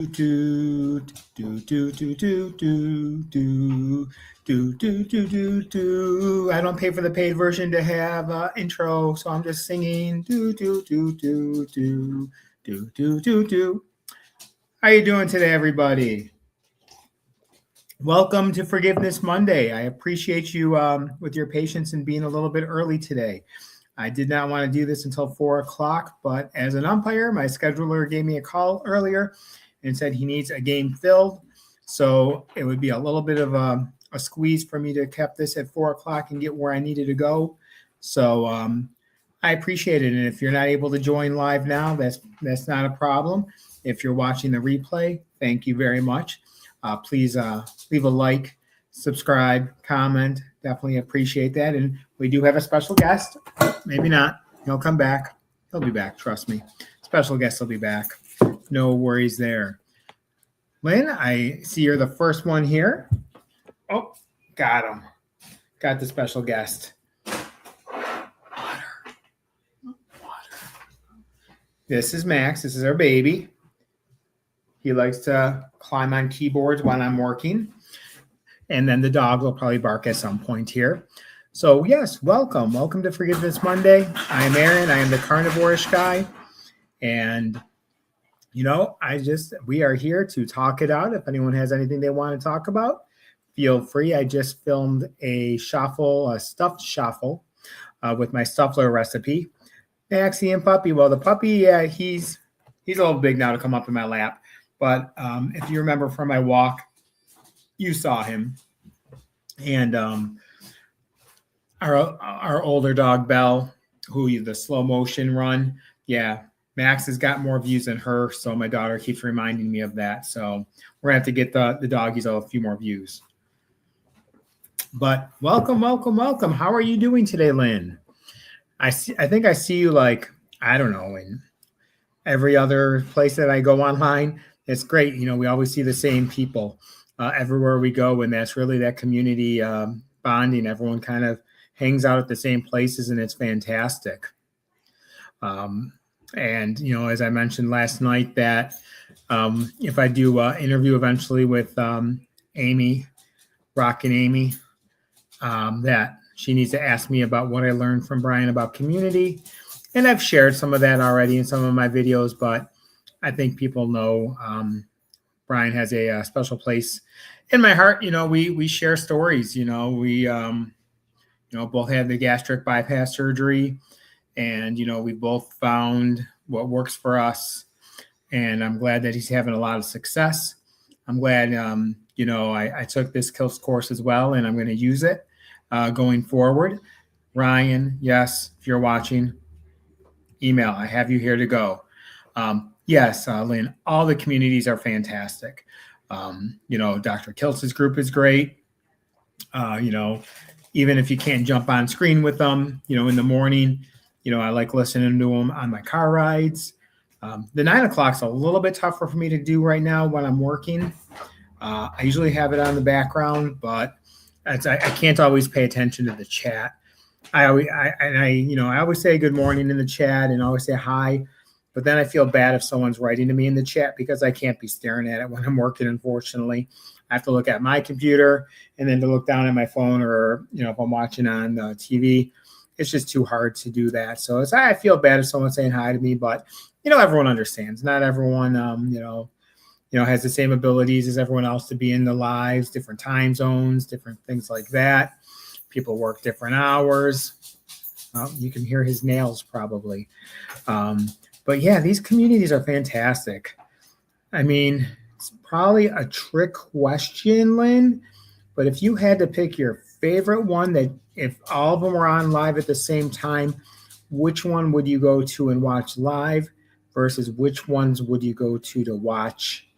do do do do do do do do do do do. I don't pay for the paid version to have intro, so I'm just singing do do do do do do do do do. How you doing today, everybody? Welcome to Forgiveness Monday. I appreciate you with your patience and being a little bit early today. I did not want to do this until 4 o'clock, but as an umpire, my scheduler gave me a call earlier and said he needs a game filled. So it would be a little bit of a squeeze for me to keep this at 4 o'clock and get where I needed to go. So I appreciate it. And if you're not able to join live now, that's not a problem. If you're watching the replay, thank you very much. Please leave a like, subscribe, comment. Definitely appreciate that. And we do have a special guest. Maybe not. He'll come back. He'll be back. Trust me. Special guest will be back. No worries there. Lynn, I see you're the first one here. Oh, got him. Got the special guest. Water. This is Max. This is our baby. He likes to climb on keyboards when I'm working. And then the dog will probably bark at some point here. So yes, welcome. Welcome to Forgiveness Monday. I am Aaron. I am the carnivore-ish guy. And, we are here to talk it out. If anyone has anything they want to talk about, feel free. I just filmed a stuffed shuffle with my Stuffler recipe. Maxie and Puppy. Well, the puppy, he's a little big now to come up in my lap. But if you remember from my walk, you saw him. And our older dog, Belle, who the slow motion run, Max has got more views than her. So my daughter keeps reminding me of that. So we're going to have to get the doggies a few more views. But welcome. How are you doing today, Lynn? I think I see you in every other place that I go online. It's great. We always see the same people everywhere we go. And that's really that community bonding. Everyone kind of hangs out at the same places, and it's fantastic. As I mentioned last night, that if I do an interview eventually with Amy, Rockin' Amy, that she needs to ask me about what I learned from Brian about community. And I've shared some of that already in some of my videos, but I think people know Brian has a special place in my heart. We share stories. We both had the gastric bypass surgery, and we both found what works for us. And I'm glad that he's having a lot of success. I'm glad I took this KILS course as well, and I'm going to use it going forward. Ryan, yes, if you're watching, email. I have you here to go. Yes, Lynn, all the communities are fantastic. Dr. Kiltz's group is great. Even if you can't jump on screen with them, in the morning, I like listening to them on my car rides. The 9 o'clock's a little bit tougher for me to do right now when I'm working. I usually have it on the background, but I can't always pay attention to the chat. I always say good morning in the chat and always say hi, but then I feel bad if someone's writing to me in the chat because I can't be staring at it when I'm working. Unfortunately, I have to look at my computer and then to look down at my phone, or if I'm watching on TV, it's just too hard to do that. So I feel bad if someone's saying hi to me, but everyone understands. Not everyone has the same abilities as everyone else to be in the lives, different time zones, different things like that. People work different hours. You can hear his nails probably. But yeah, these communities are fantastic. I mean, it's probably a trick question, Lynn, but if you had to pick your favorite one, that if all of them were on live at the same time, which one would you go to and watch live versus which ones would you go to watch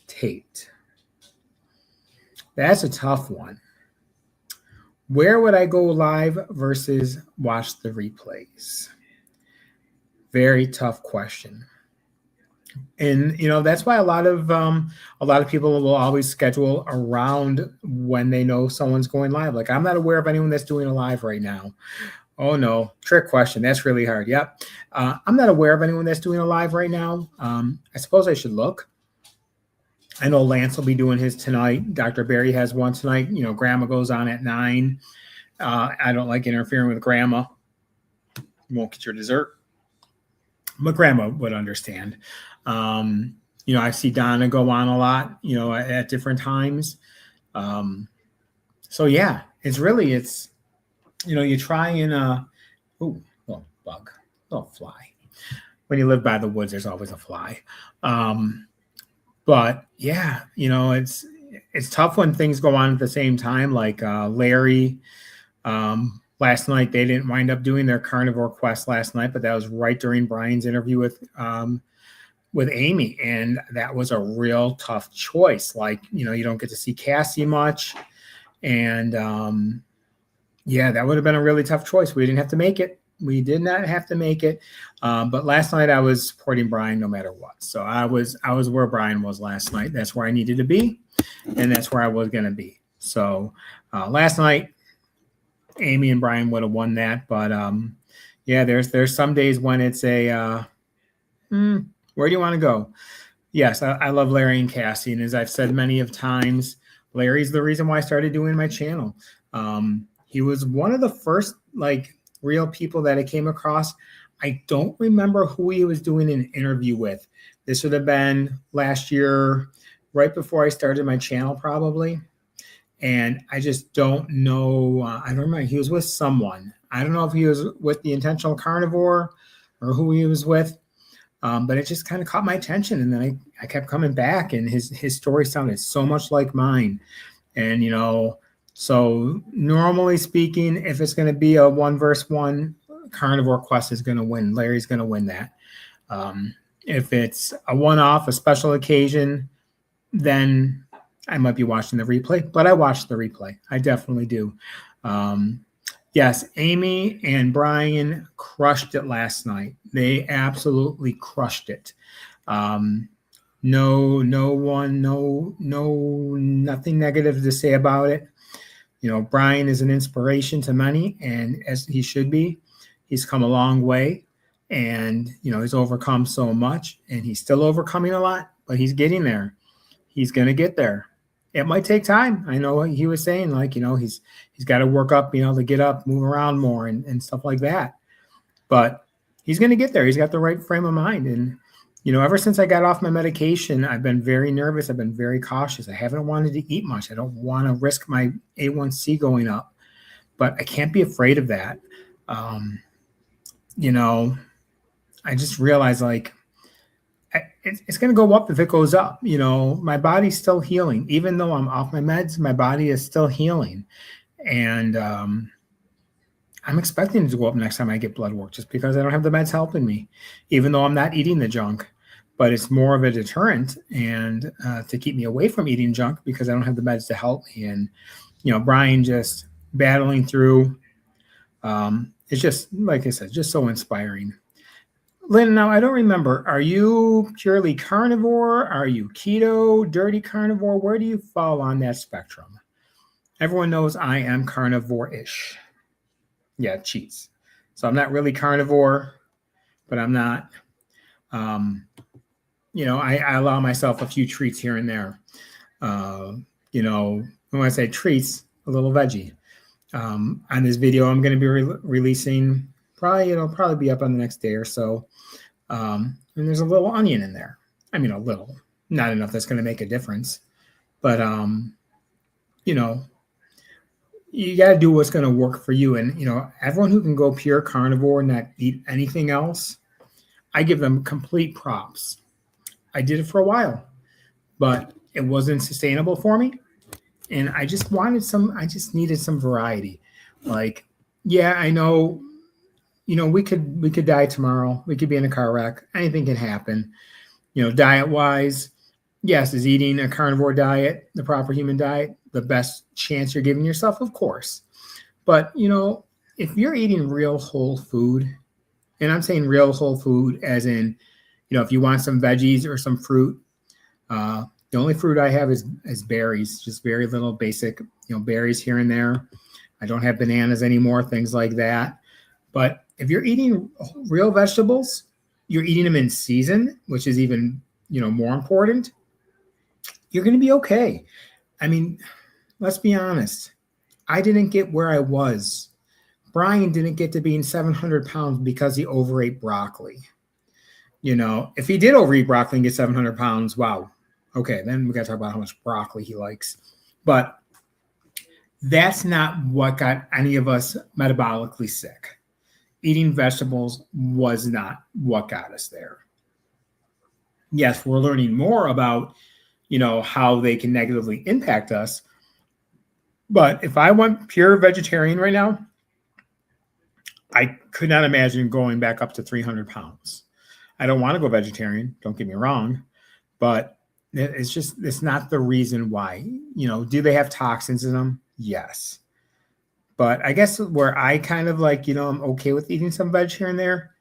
taped? That's a tough one. Where would I go live versus watch the replays? Very tough question. And that's why a lot of people will always schedule around when they know someone's going live. Like, I'm not aware of anyone that's doing a live right now. Oh no, trick question. That's really hard. Yep. I'm not aware of anyone that's doing a live right now. I suppose I should look. I know Lance will be doing his tonight. Dr. Barry has one tonight. Grandma goes on at 9. I don't like interfering with Grandma. You won't get your dessert. But Grandma would understand. I see Donna go on a lot, at different times. So yeah, it's you try and little bug, little fly. When you live by the woods, there's always a fly. But yeah, it's tough when things go on at the same time. Like Larry, last night they didn't wind up doing their carnivore quest last night, but that was right during Brian's interview with Amy, and that was a real tough choice. Like you don't get to see Cassie much, and yeah, that would have been a really tough choice. We didn't have to make it. We did not have to make it. But last night I was supporting Brian no matter what. So I was where Brian was last night. That's where I needed to be, and that's where I was going to be. So last night, Amy and Brian would have won that. But yeah, there's some days when it's a where do you want to go? Yes, I love Larry and Cassie, and as I've said many of times, Larry's the reason why I started doing my channel. He was one of the first real people that I came across. I don't remember who he was doing an interview with. This would have been last year, right before I started my channel, probably. And I just don't know. I don't remember. He was with someone. I don't know if he was with the Intentional Carnivore or who he was with. But it just kind of caught my attention. And then I kept coming back, and his story sounded so much like mine. And, so normally speaking, if it's going to be a 1v1, Carnivore Quest is going to win. Larry's going to win that. If it's a one-off, a special occasion, then I might be watching the replay. But I watch the replay. I definitely do. Yes, Amy and Brian crushed it last night. They absolutely crushed it. Nothing negative to say about it. Brian is an inspiration to many, and as he should be. He's come a long way, and he's overcome so much, and he's still overcoming a lot, but he's getting there. He's going to get there. It might take time. I know he was saying he's got to work up, to get up, move around more and stuff like that. But he's going to get there. He's got the right frame of mind. And, ever since I got off my medication, I've been very nervous. I've been very cautious. I haven't wanted to eat much. I don't want to risk my A1C going up, but I can't be afraid of that. I just realized it's going to go up if it goes up. My body's still healing. Even though I'm off my meds, my body is still healing. And I'm expecting it to go up next time I get blood work, just because I don't have the meds helping me, even though I'm not eating the junk. But it's more of a deterrent and to keep me away from eating junk, because I don't have the meds to help me. And, Brian just battling through. It's just, like I said, just so inspiring. Lynn, now I don't remember. Are you purely carnivore? Are you keto, dirty carnivore? Where do you fall on that spectrum? Everyone knows I am carnivore-ish. Yeah, cheese. So I'm not really carnivore, but I'm not. I allow myself a few treats here and there. When I say treats, a little veggie. On this video, I'm going to be releasing. It'll probably be up on the next day or so. And there's a little onion in there. I mean, a little, not enough that's going to make a difference. But, you got to do what's going to work for you. And, everyone who can go pure carnivore and not eat anything else, I give them complete props. I did it for a while, but it wasn't sustainable for me. And I just needed some variety. Yeah, I know, we could die tomorrow. We could be in a car wreck. Anything can happen. Diet wise, yes, is eating a carnivore diet, the proper human diet, the best chance you're giving yourself? Of course. But, if you're eating real whole food, and I'm saying real whole food as in, if you want some veggies or some fruit, the only fruit I have is berries, just very little basic, berries here and there. I don't have bananas anymore, things like that. But if you're eating real vegetables, you're eating them in season, which is even, more important. you're going to be okay. I mean, let's be honest. I didn't get where I was. Brian didn't get to being 700 pounds because he overate broccoli. If he did overeat broccoli and get 700 pounds, wow. Okay, then we got to talk about how much broccoli he likes. But that's not what got any of us metabolically sick. Eating vegetables was not what got us there. Yes, we're learning more about, how they can negatively impact us. But if I went pure vegetarian right now, I could not imagine going back up to 300 pounds. I don't want to go vegetarian, don't get me wrong, but it's not the reason why. Do they have toxins in them? Yes. But I guess where I kind of I'm okay with eating some veg here and there,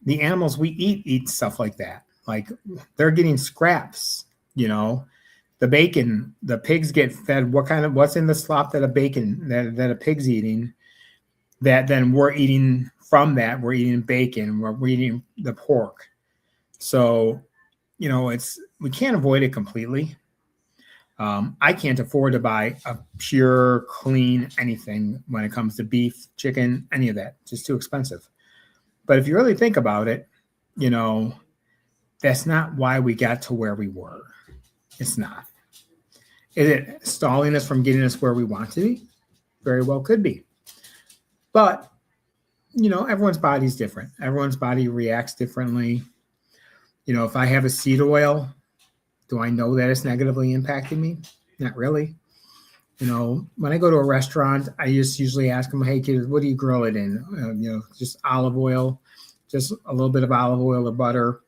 the animals we eat stuff like that. Like they're getting scraps, the bacon, the pigs get fed what's in the slop that a pig's eating, that then we're eating from that. We're eating bacon, we're eating the pork. So, we can't avoid it completely. I can't afford to buy a pure, clean anything when it comes to beef, chicken, any of that. It's just too expensive. But if you really think about it, that's not why we got to where we were. It's not. Is it stalling us from getting us where we want to be? Very well could be. But, everyone's body's different. Everyone's body reacts differently. If I have a seed oil, do I know that it's negatively impacting me? Not really. When I go to a restaurant, I just usually ask them, hey, kids, what do you grill it in? Just olive oil, just a little bit of olive oil or butter.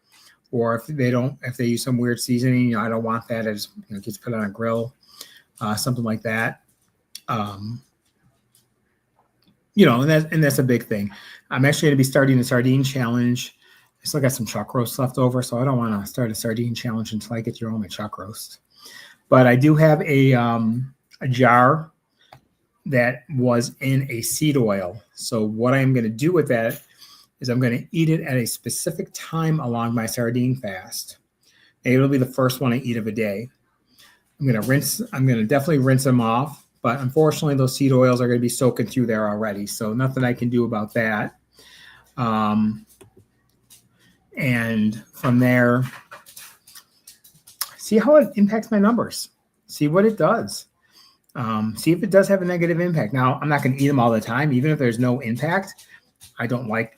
Or if they use some weird seasoning, I don't want that. I just just put it on a grill, something like that. And that's a big thing. I'm actually going to be starting a sardine challenge. I still got some chuck roast left over, so I don't want to start a sardine challenge until I get through all my chuck roast. But I do have a jar that was in a seed oil. So what I'm going to do with that is I'm going to eat it at a specific time along my sardine fast. And it'll be the first one I eat of a day. I'm going to definitely rinse them off, but unfortunately those seed oils are going to be soaking through there already. So nothing I can do about that. And from there, see how it impacts my numbers. See what it does. See if it does have a negative impact. Now, I'm not going to eat them all the time, even if there's no impact. I don't like,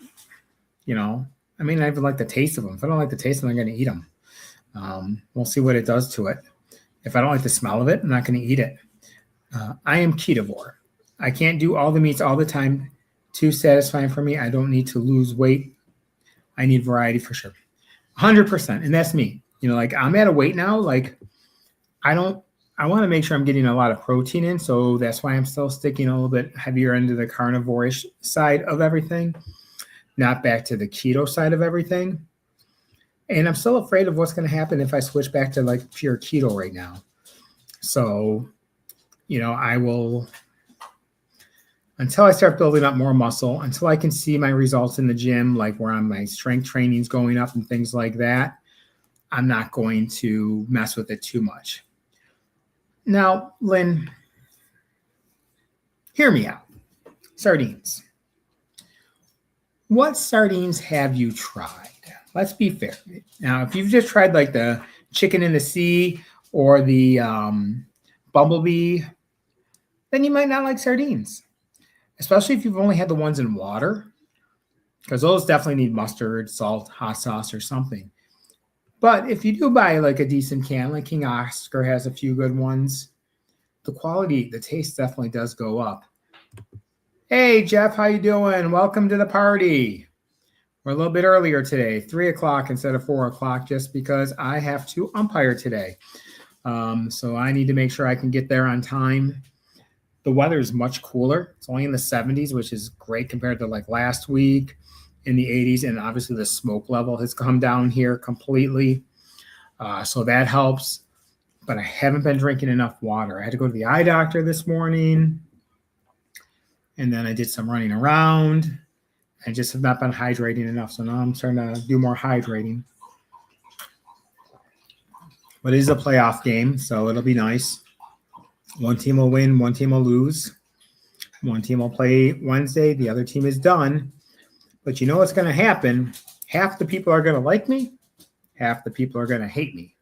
I even like the taste of them. If I don't like the taste of them, I'm going to eat them. We'll see what it does to it. If I don't like the smell of it, I'm not going to eat it. I am ketovore. I can't do all the meats all the time. Too satisfying for me. I don't need to lose weight. I need variety for sure. 100%. And that's me. I'm at a weight now, I want to make sure I'm getting a lot of protein in. So that's why I'm still sticking a little bit heavier into the carnivore-ish side of everything, not back to the keto side of everything. And I'm still afraid of what's going to happen if I switch back to pure keto right now. So, I will, until I start building up more muscle, until I can see my results in the gym, where my strength training's going up and things like that, I'm not going to mess with it too much. Now, Lynn, hear me out. Sardines. What sardines have you tried? Let's be fair. Now, if you've just tried the chicken in the sea or the bumblebee, then you might not like sardines, especially if you've only had the ones in water, because those definitely need mustard, salt, hot sauce, or something. But if you do buy a decent can, like King Oscar has a few good ones, the quality, the taste definitely does go up. Hey, Jeff, how you doing? Welcome to the party. We're a little bit earlier today, 3 o'clock instead of 4 o'clock, just because I have to umpire today. So I need to make sure I can get there on time. The weather is much cooler. It's only in the 70s, which is great compared to last week in the 80s. And obviously the smoke level has come down here completely. So that helps. But I haven't been drinking enough water. I had to go to the eye doctor this morning. And then I did some running around. I just have not been hydrating enough. So now I'm starting to do more hydrating. But it is a playoff game, so it'll be nice. One team will win, one team will lose. One team will play Wednesday, the other team is done. But you know what's going to happen? Half the people are going to like me, half the people are going to hate me.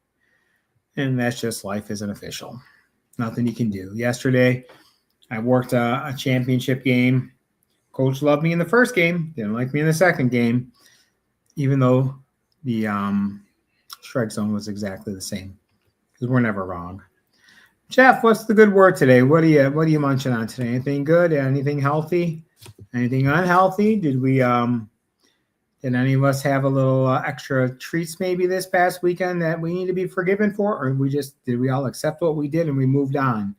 And that's just life isn't official. Nothing you can do. Yesterday, I worked a championship game. Coach loved me in the first game, didn't like me in the second game, even though the strike zone was exactly the same, because we're never wrong. Jeff, what's the good word today? What are you munching on today? Anything good? Anything healthy? Anything unhealthy? Did any of us have a little extra treats maybe this past weekend that we need to be forgiven for, or did we all accept what we did and we moved on?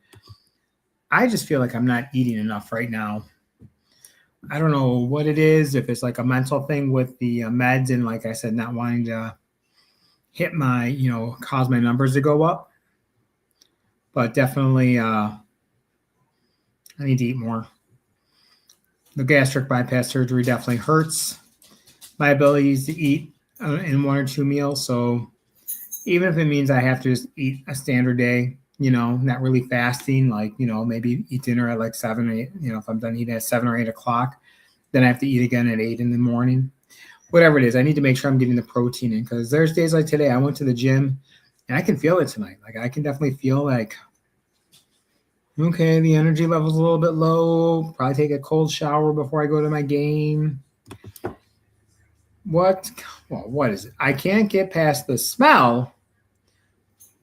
I just feel like I'm not eating enough right now. I don't know what it is, if it's like a mental thing with the meds and, like I said, not wanting to hit my, cause my numbers to go up. But definitely I need to eat more. The gastric bypass surgery definitely hurts my abilities to eat in 1 or 2 meals. So even if it means I have to just eat a standard day, not really fasting, like, maybe eat dinner at like 7 or 8, if I'm done eating at 7 or 8 o'clock, then I have to eat again at 8 in the morning. Whatever it is, I need to make sure I'm getting the protein in, because there's days like today, I went to the gym and I can feel it tonight. Like, I can definitely feel like, okay, the energy level's a little bit low. Probably take a cold shower before I go to my game. What is it? I can't get past the smell,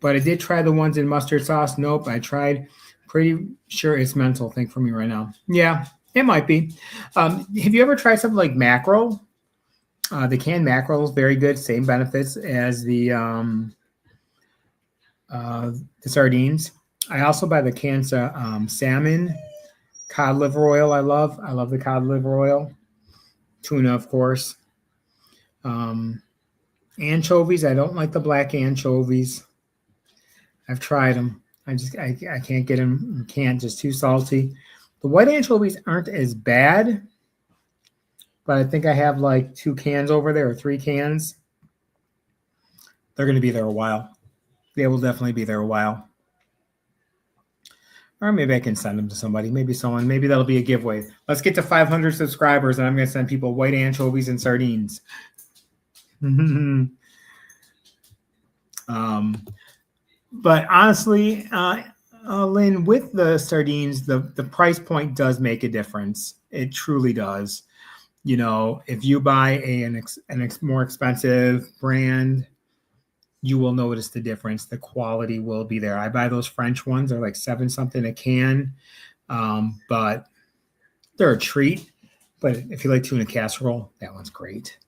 but I did try the ones in mustard sauce. Nope, I tried. Pretty sure it's mental thing for me right now. Yeah, it might be. Have you ever tried something like mackerel? The canned mackerel is very good. Same benefits as the sardines. I also buy the canned salmon, cod liver oil. I love the cod liver oil. Tuna, of course. Anchovies. I don't like the black anchovies. I've tried them. I can't get them. Can't, just too salty. The white anchovies aren't as bad, but I think I have like 2 cans over there, or 3 cans. They're going to be there a while. They will definitely be there a while. Or maybe I can send them to somebody. Maybe that'll be a giveaway. Let's get to 500 subscribers, and I'm going to send people white anchovies and sardines. But honestly, Lynn, with the sardines, the price point does make a difference. It truly does. If you buy a more expensive brand, you will notice the difference. The quality will be there. I buy those French ones. They're like 7 something a can, but they're a treat. But if you like tuna casserole, that one's great.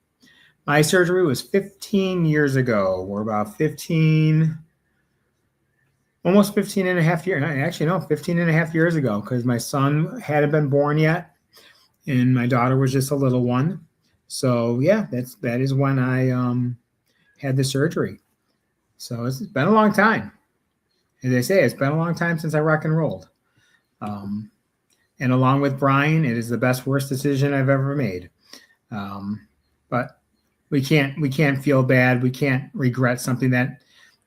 My surgery was 15 years ago. We're about 15, almost 15 and a half years. Actually, no, 15 and a half years ago, because my son hadn't been born yet, and my daughter was just a little one. So yeah, that is when I had the surgery. So it's been a long time. As I say, it's been a long time since I rock and rolled. And along with Brian, it is the best, worst decision I've ever made. But we can't feel bad. We can't regret something that,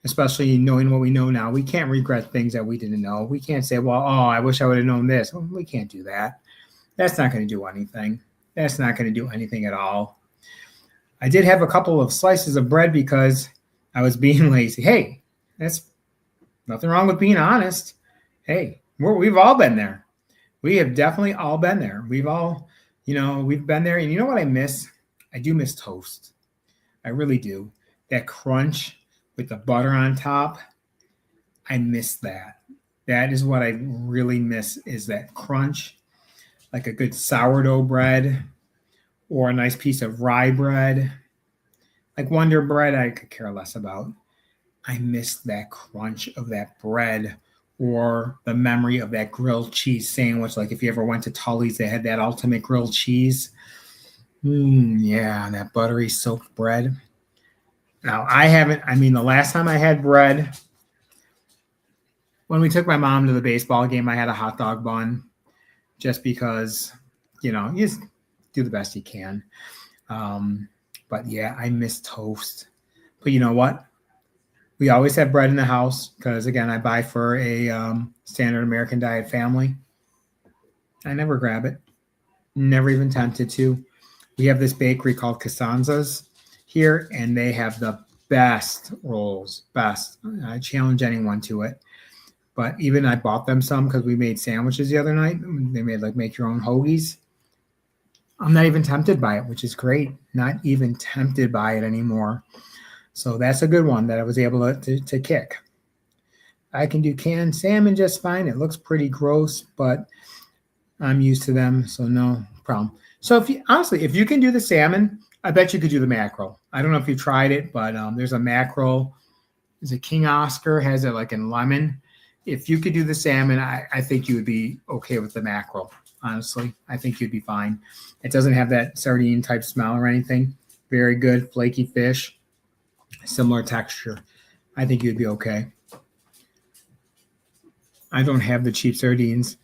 especially knowing what we know now, we can't regret things that we didn't know. We can't say, well, I wish I would have known this. Well, we can't do that. That's not going to do anything. That's not going to do anything at all. I did have a couple of slices of bread because I was being lazy. Hey, that's nothing wrong with being honest. Hey, we've all been there. We have definitely all been there. We've all, we've been there. And you know what I miss? I do miss toast. I really do. That crunch with the butter on top. I miss that. That is what I really miss, is that crunch, like a good sourdough bread or a nice piece of rye bread. Like Wonder Bread, I could care less about. I miss that crunch of that bread, or the memory of that grilled cheese sandwich. Like if you ever went to Tully's, they had that ultimate grilled cheese. Yeah, that buttery soaked bread. Now, the last time I had bread, when we took my mom to the baseball game, I had a hot dog bun, just because, you just do the best you can. But yeah, I miss toast. But you know what? We always have bread in the house because, again, I buy for a standard American diet family. I never grab it. Never even tempted to. We have this bakery called Costanza's here, and they have the best rolls. Best. I challenge anyone to it. But even I bought them some because we made sandwiches the other night. They made like make your own hoagies. I'm not even tempted by it, which is great. Not even tempted by it anymore. So that's a good one that I was able to kick. I can do canned salmon just fine. It looks pretty gross, but I'm used to them, so no problem. So if you honestly, if you can do the salmon, I bet you could do the mackerel. I don't know if you tried it, but there's a mackerel. Is it King Oscar? Has it like in lemon? If you could do the salmon, I think you would be okay with the mackerel. Honestly, I think you'd be fine. It doesn't have that sardine type smell or anything. Very good, flaky fish, similar texture. I think you'd be okay. I don't have the cheap sardines.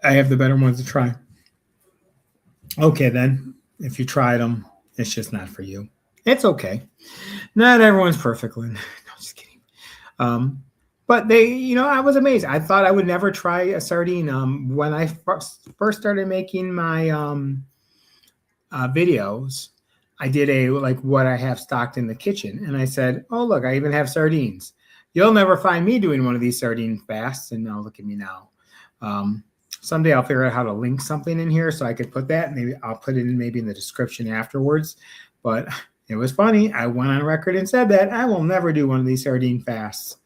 I have the better ones to try. Okay, then, if you tried them, it's just not for you. It's okay. Not everyone's perfect. No, just kidding. But they, I was amazed. I thought I would never try a sardine. When I first started making my videos, I did a like what I have stocked in the kitchen, and I said, "Oh, look, I even have sardines." You'll never find me doing one of these sardine fasts, and now look at me now. Someday I'll figure out how to link something in here so I could put that. Maybe I'll put it in maybe in the description afterwards. But it was funny. I went on record and said that I will never do one of these sardine fasts.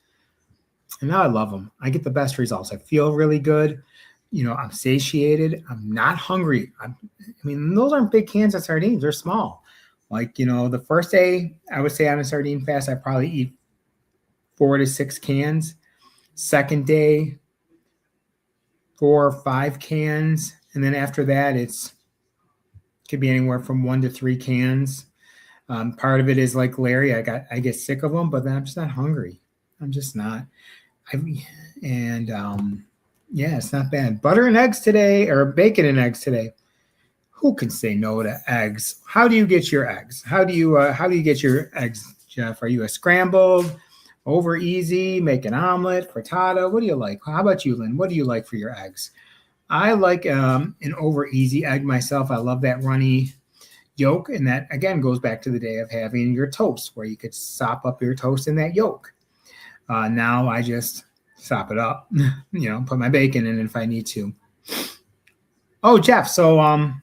And now I love them. I get the best results. I feel really good. I'm satiated. I'm not hungry. I mean, those aren't big cans of sardines. They're small. Like, the first day I would say on a sardine fast, I probably eat 4 to 6 cans. Second day, 4 or 5 cans. And then after that, could be anywhere from 1 to 3 cans. Part of it is like Larry. I get sick of them, but then I'm just not hungry. I'm just not. Yeah, it's not bad. Butter and eggs today, or bacon and eggs today. Who can say no to eggs? How do you get your eggs? How do you get your eggs, Jeff? Are you a scrambled, over easy, make an omelet, frittata? What do you like? How about you, Lynn? What do you like for your eggs? I like an over easy egg myself. I love that runny yolk, and that again goes back to the day of having your toast, where you could sop up your toast in that yolk. Now I just sop it up, put my bacon in if I need to. Oh, Jeff. So,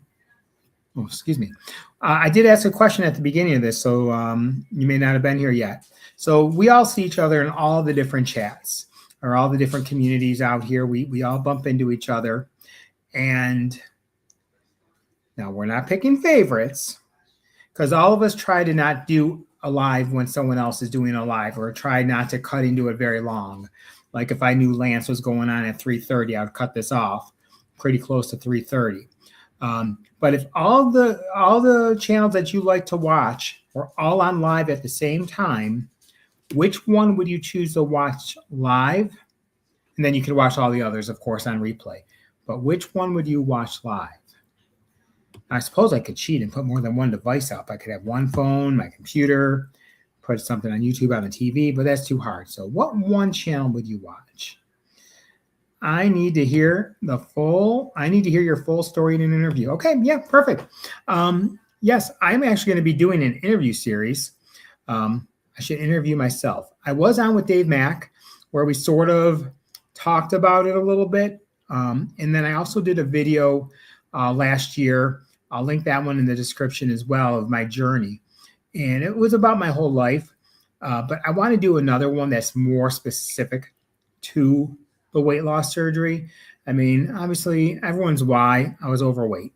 excuse me. I did ask a question at the beginning of this, so you may not have been here yet. So we all see each other in all the different chats or all the different communities out here. We all bump into each other. And now we're not picking favorites because all of us try to not do a live when someone else is doing a live, or try not to cut into it very long. Like if I knew Lance was going on at 3:30, I would cut this off pretty close to 3:30. But if all the channels that you like to watch were all on live at the same time, which one would you choose to watch live? And then you could watch all the others, of course, on replay. But which one would you watch live? I suppose I could cheat and put more than one device up. I could have one phone, my computer, put something on YouTube on the TV, but that's too hard. So what one channel would you watch? I need to hear your full story in an interview. Okay, yeah, perfect. Yes, I'm actually going to be doing an interview series. I should interview myself. I was on with Dave Mack, where we sort of talked about it a little bit. And then I also did a video last year. I'll link that one in the description as well, of my journey. And it was about my whole life. But I want to do another one that's more specific to the weight loss surgery. I mean, obviously, everyone's why. I was overweight.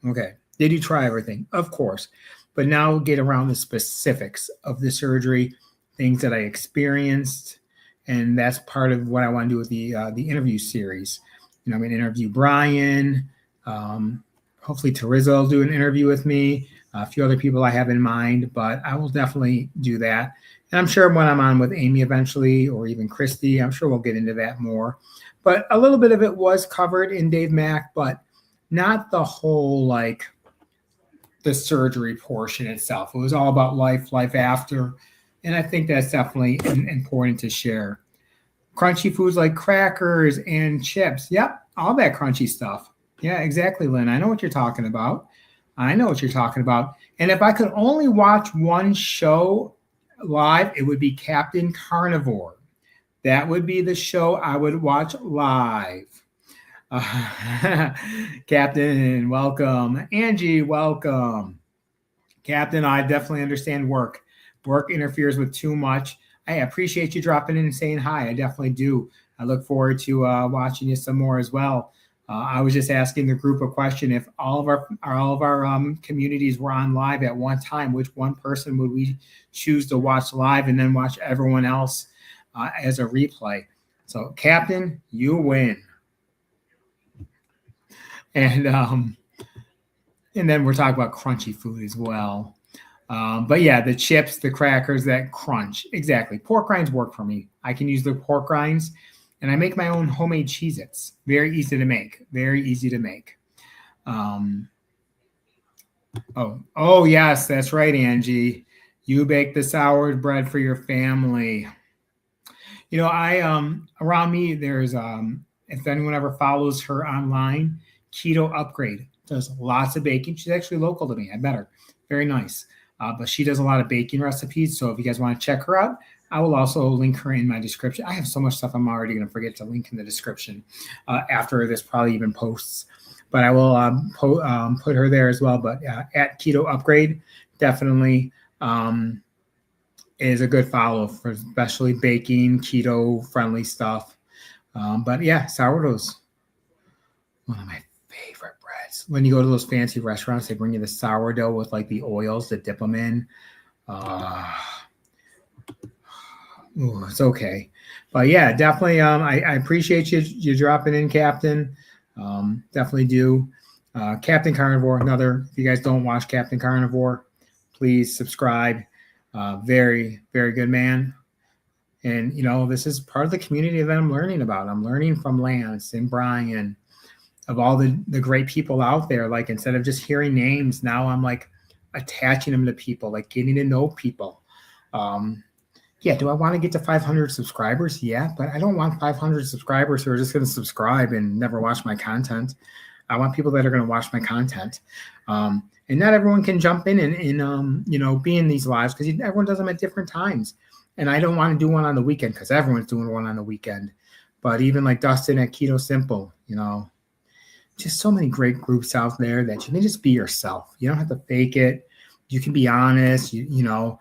Okay. Did you try everything? Of course. But now get around the specifics of the surgery, things that I experienced. And that's part of what I want to do with the interview series. I'm going to interview Brian. Hopefully Teresa will do an interview with me, a few other people I have in mind, but I will definitely do that. And I'm sure when I'm on with Amy eventually, or even Christy, I'm sure we'll get into that more. But a little bit of it was covered in Dave Mack, but not the whole, the surgery portion itself. It was all about life after, And I think that's definitely important to share. Crunchy foods like crackers and chips. Yep, all that crunchy stuff. Yeah, exactly, Lynn. I know what you're talking about. I know what you're talking about. And if I could only watch one show live, it would be Captain Carnivore. That would be the show I would watch live. Captain, welcome. Angie, welcome. Captain, I definitely understand work. Work interferes with too much. I appreciate you dropping in and saying hi. I definitely do. I look forward to watching you some more as well. I was just asking the group a question: if all of our communities were on live at one time, which one person would we choose to watch live and then watch everyone else as a replay? So, Captain, you win. And then we're talking about crunchy food as well. But yeah, the chips, the crackers, that crunch. Exactly. Pork rinds work for me. I can use the pork rinds, and I make my own homemade Cheez-Its. Very easy to make. Very easy to make. Oh, yes, that's right, Angie. You bake the sour bread for your family. You know, I around me, there's if anyone ever follows her online, Keto Upgrade does lots of baking. She's actually local to me. I met her. Very nice. But she does a lot of baking recipes. So if you guys want to check her out, I will also link her in my description. I have so much stuff I'm already going to forget to link in the description after this probably even posts. But I will put her there as well. But at Keto Upgrade, definitely is a good follow for especially baking, keto-friendly stuff. But yeah, sourdough's one of my favorite breads. When you go to those fancy restaurants, they bring you the sourdough with like the oils to dip them in. It's okay. But yeah, definitely. I appreciate you dropping in, Captain. Definitely do. Captain Carnivore, another. If you guys don't watch Captain Carnivore, please subscribe. Very, very good man. And, you know, this is part of the community that I'm learning about. I'm learning from Lance and Brian, of all the great people out there. Like, instead of just hearing names, now I'm like attaching them to people, like getting to know people. Yeah, do I want to get to 500 subscribers? Yeah, but I don't want 500 subscribers who are just going to subscribe and never watch my content. I want people that are going to watch my content. And not everyone can jump in and you know, be in these lives, because everyone does them at different times. And I don't want to do one on the weekend because everyone's doing one on the weekend. But even like Dustin at Keto Simple, you know, just so many great groups out there that you can just be yourself. You don't have to fake it. You can be honest. You know,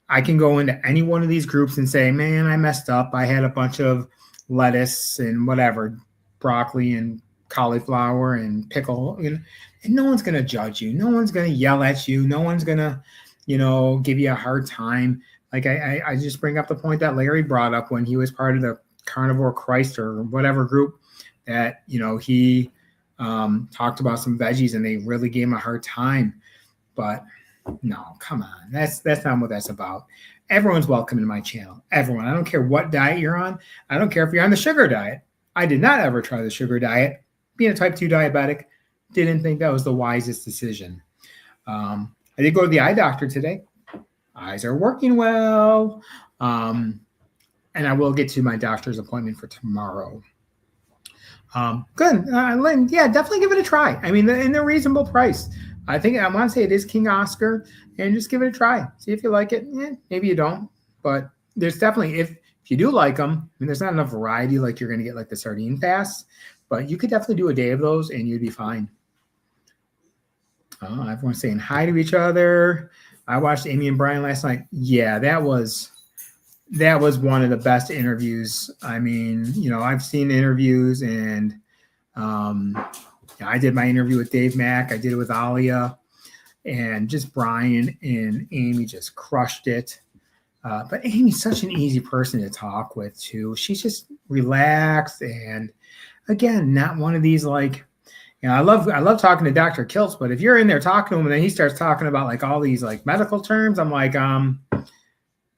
I can go into any one of these groups and say, man, I messed up. I had a bunch of lettuce and whatever, broccoli and cauliflower and pickle, and no one's going to judge you. No one's going to yell at you. No one's going to, you know, give you a hard time. Like I just bring up the point that Larry brought up when he was part of the Carnivore Christ or whatever group, that, you know, he talked about some veggies and they really gave him a hard time. But no, come on. That's not what that's about. Everyone's welcome in my channel. Everyone. I don't care what diet you're on. I don't care if you're on the sugar diet. I did not ever try the sugar diet. Being a type 2 diabetic, didn't think that was the wisest decision. I did go to the eye doctor today. Eyes are working well. And I will get to my doctor's appointment for tomorrow. Good. Lynn, yeah, definitely give it a try. I mean, in a reasonable price. I think I want to say it is King Oscar, and just give it a try. See if you like it. Maybe you don't, but there's definitely, if you do like them, I mean, there's not enough variety like you're going to get like the sardine fast, but you could definitely do a day of those and you'd be fine. Everyone's saying hi to each other. I watched Amy and Brian last night. Yeah, that was one of the best interviews. I mean, you know, I've seen interviews, and I did my interview with Dave Mack. I did it with Alia, and just Brian and Amy just crushed it. But Amy's such an easy person to talk with too. She's just relaxed, and again, not one of these like, you know, I love talking to Dr. Kiltz, but if you're in there talking to him and then he starts talking about like all these like medical terms, I'm like,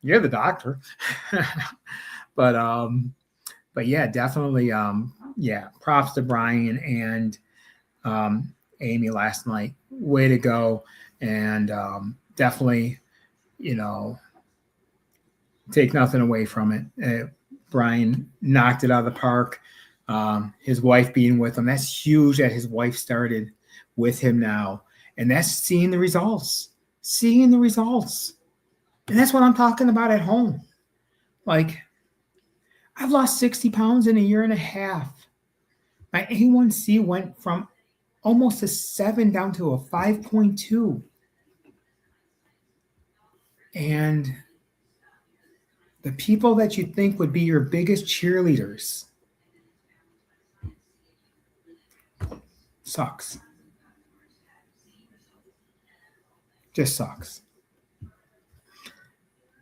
you're the doctor. But yeah, definitely yeah, props to Brian and Amy last night. Way to go. And definitely, you know, take nothing away from it. Brian knocked it out of the park. His wife being with him, that's huge that his wife started with him now. And that's seeing the results. Seeing the results. And that's what I'm talking about at home. Like, I've lost 60 pounds in a year and a half. My A1C went from almost a 7 down to a 5.2. And the people that you think would be your biggest cheerleaders sucks. Just sucks.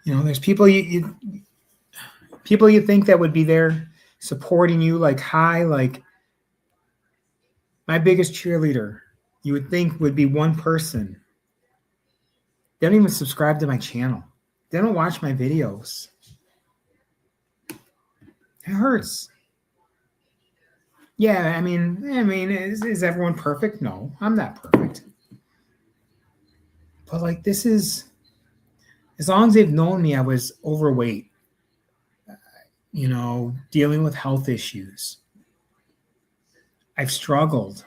You know, there's people you think that would be there supporting you, like, hi, like my biggest cheerleader, you would think would be one person. They don't even subscribe to my channel. They don't watch my videos. It hurts. Yeah, I mean, is everyone perfect? No, I'm not perfect. But like, this is, as long as they've known me, I was overweight, you know, dealing with health issues. I've struggled.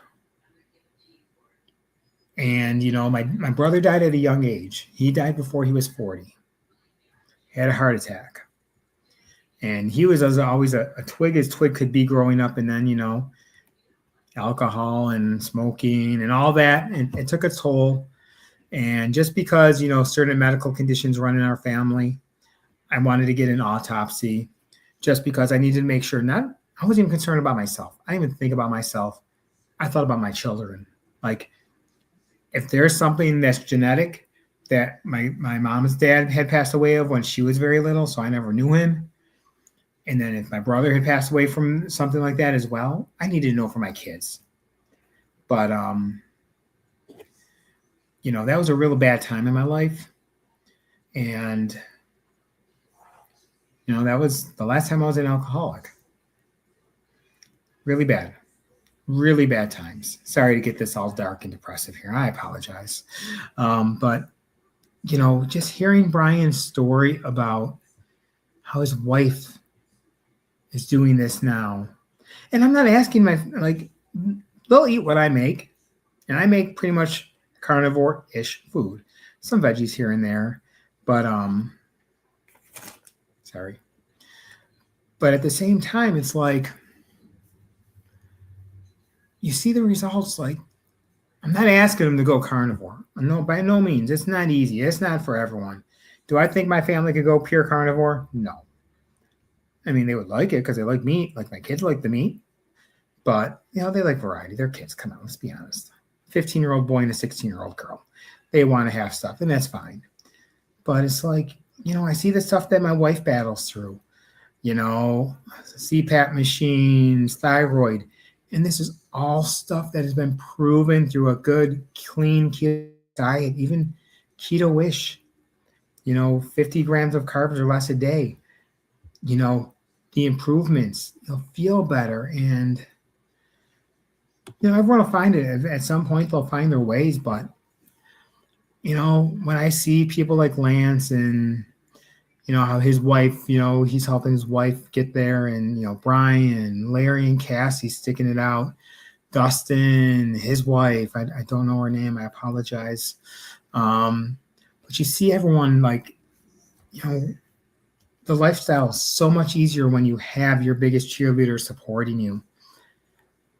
And, you know, my brother died at a young age. He died before he was 40. He had a heart attack. And he was always a twig as twig could be growing up. And then, you know, alcohol and smoking and all that. And it took a toll. And just because, you know, certain medical conditions run in our family, I wanted to get an autopsy just because I needed to make sure I wasn't even concerned about myself. I didn't even think about myself. I thought about my children. Like, if there's something that's genetic that my mom's dad had passed away of when she was very little, so I never knew him. And then if my brother had passed away from something like that as well, I needed to know for my kids. But, you know, that was a real bad time in my life. And, you know, that was the last time I was an alcoholic. Really bad. Really bad times. Sorry to get this all dark and depressive here. I apologize. But, you know, just hearing Brian's story about how his wife is doing this now. And I'm not asking they'll eat what I make. And I make pretty much carnivore-ish food. Some veggies here and there. But, sorry. But at the same time, it's like, you see the results. Like, I'm not asking them to go carnivore. No, by no means. It's not easy. It's not for everyone. Do I think my family could go pure carnivore? No. I mean, they would like it because they like meat. Like, my kids like the meat. But, you know, they like variety. They're kids. Come on, let's be honest. 15-year-old boy and a 16-year-old girl. They want to have stuff, and that's fine. But it's like, you know, I see the stuff that my wife battles through. You know, CPAP machines, thyroid. And this is all stuff that has been proven through a good, clean keto diet, even keto-ish. You know, 50 grams of carbs or less a day. You know, the improvements, you'll feel better. And, you know, everyone will find it. At some point, they'll find their ways. But, you know, when I see people like Lance and, you know, how his wife, you know, he's helping his wife get there, and, you know, Brian, Larry, and Cassie sticking it out. Dustin, his wife, I don't know her name, I apologize. But you see everyone, like, you know, the lifestyle is so much easier when you have your biggest cheerleader supporting you.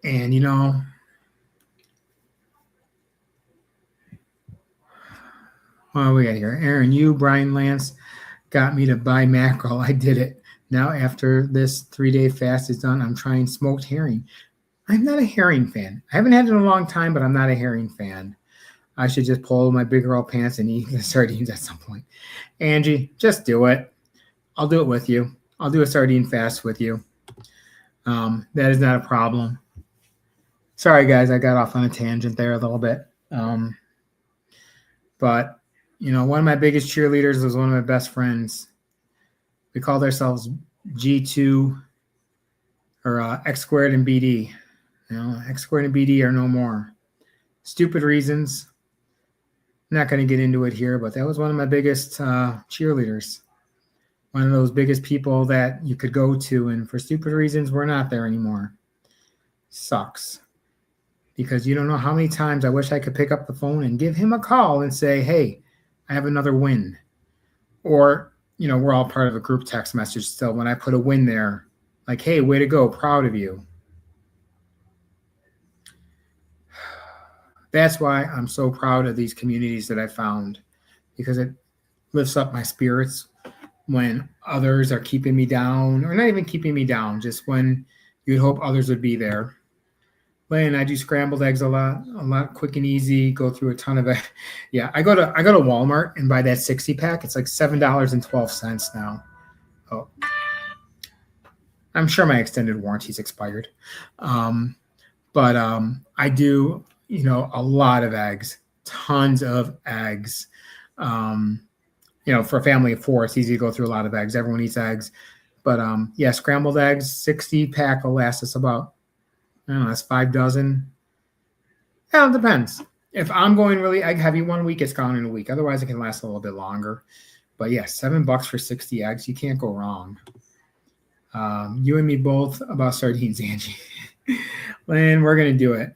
And, you know, what we got here? Aaron, you, Brian, Lance, got me to buy mackerel. I did it. Now, after this 3-day fast is done, I'm trying smoked herring. I'm not a herring fan. I haven't had it in a long time, but I'm not a herring fan. I should just pull my big girl pants and eat the sardines at some point. Angie, just do it. I'll do it with you. I'll do a sardine fast with you. That is not a problem. Sorry, guys, I got off on a tangent there a little bit. But, you know, one of my biggest cheerleaders was one of my best friends. We called ourselves G2 or X squared and BD. You know, X squared and BD are no more. Stupid reasons. I'm not going to get into it here, but that was one of my biggest cheerleaders. one of those biggest people that you could go to, and for stupid reasons, we're not there anymore. Sucks. Because you don't know how many times I wish I could pick up the phone and give him a call and say, hey, I have another win. Or, we're all part of a group text message still. When I put a win there, like, hey, way to go, proud of you. That's why I'm so proud of these communities that I found, because it lifts up my spirits when others are keeping me down, or not even keeping me down, just when you'd hope others would be there. Lynn, I do scrambled eggs a lot, quick and easy. Go through a ton of it. Yeah, I go to Walmart and buy that 60 pack. It's like $7.12 now. Oh, I'm sure my extended warranty's expired, but I do a lot of eggs, tons of eggs. For a family of 4, it's easy to go through a lot of eggs. Everyone eats eggs, but yeah, scrambled eggs, 60 pack will last us about, I don't know, that's 5 dozen. Yeah, it depends. If I'm going really egg heavy one week, it's gone in a week. Otherwise, it can last a little bit longer. But yeah, $7 for 60 eggs. You can't go wrong. You and me both about sardines, Angie. Lynn, we're going to do it.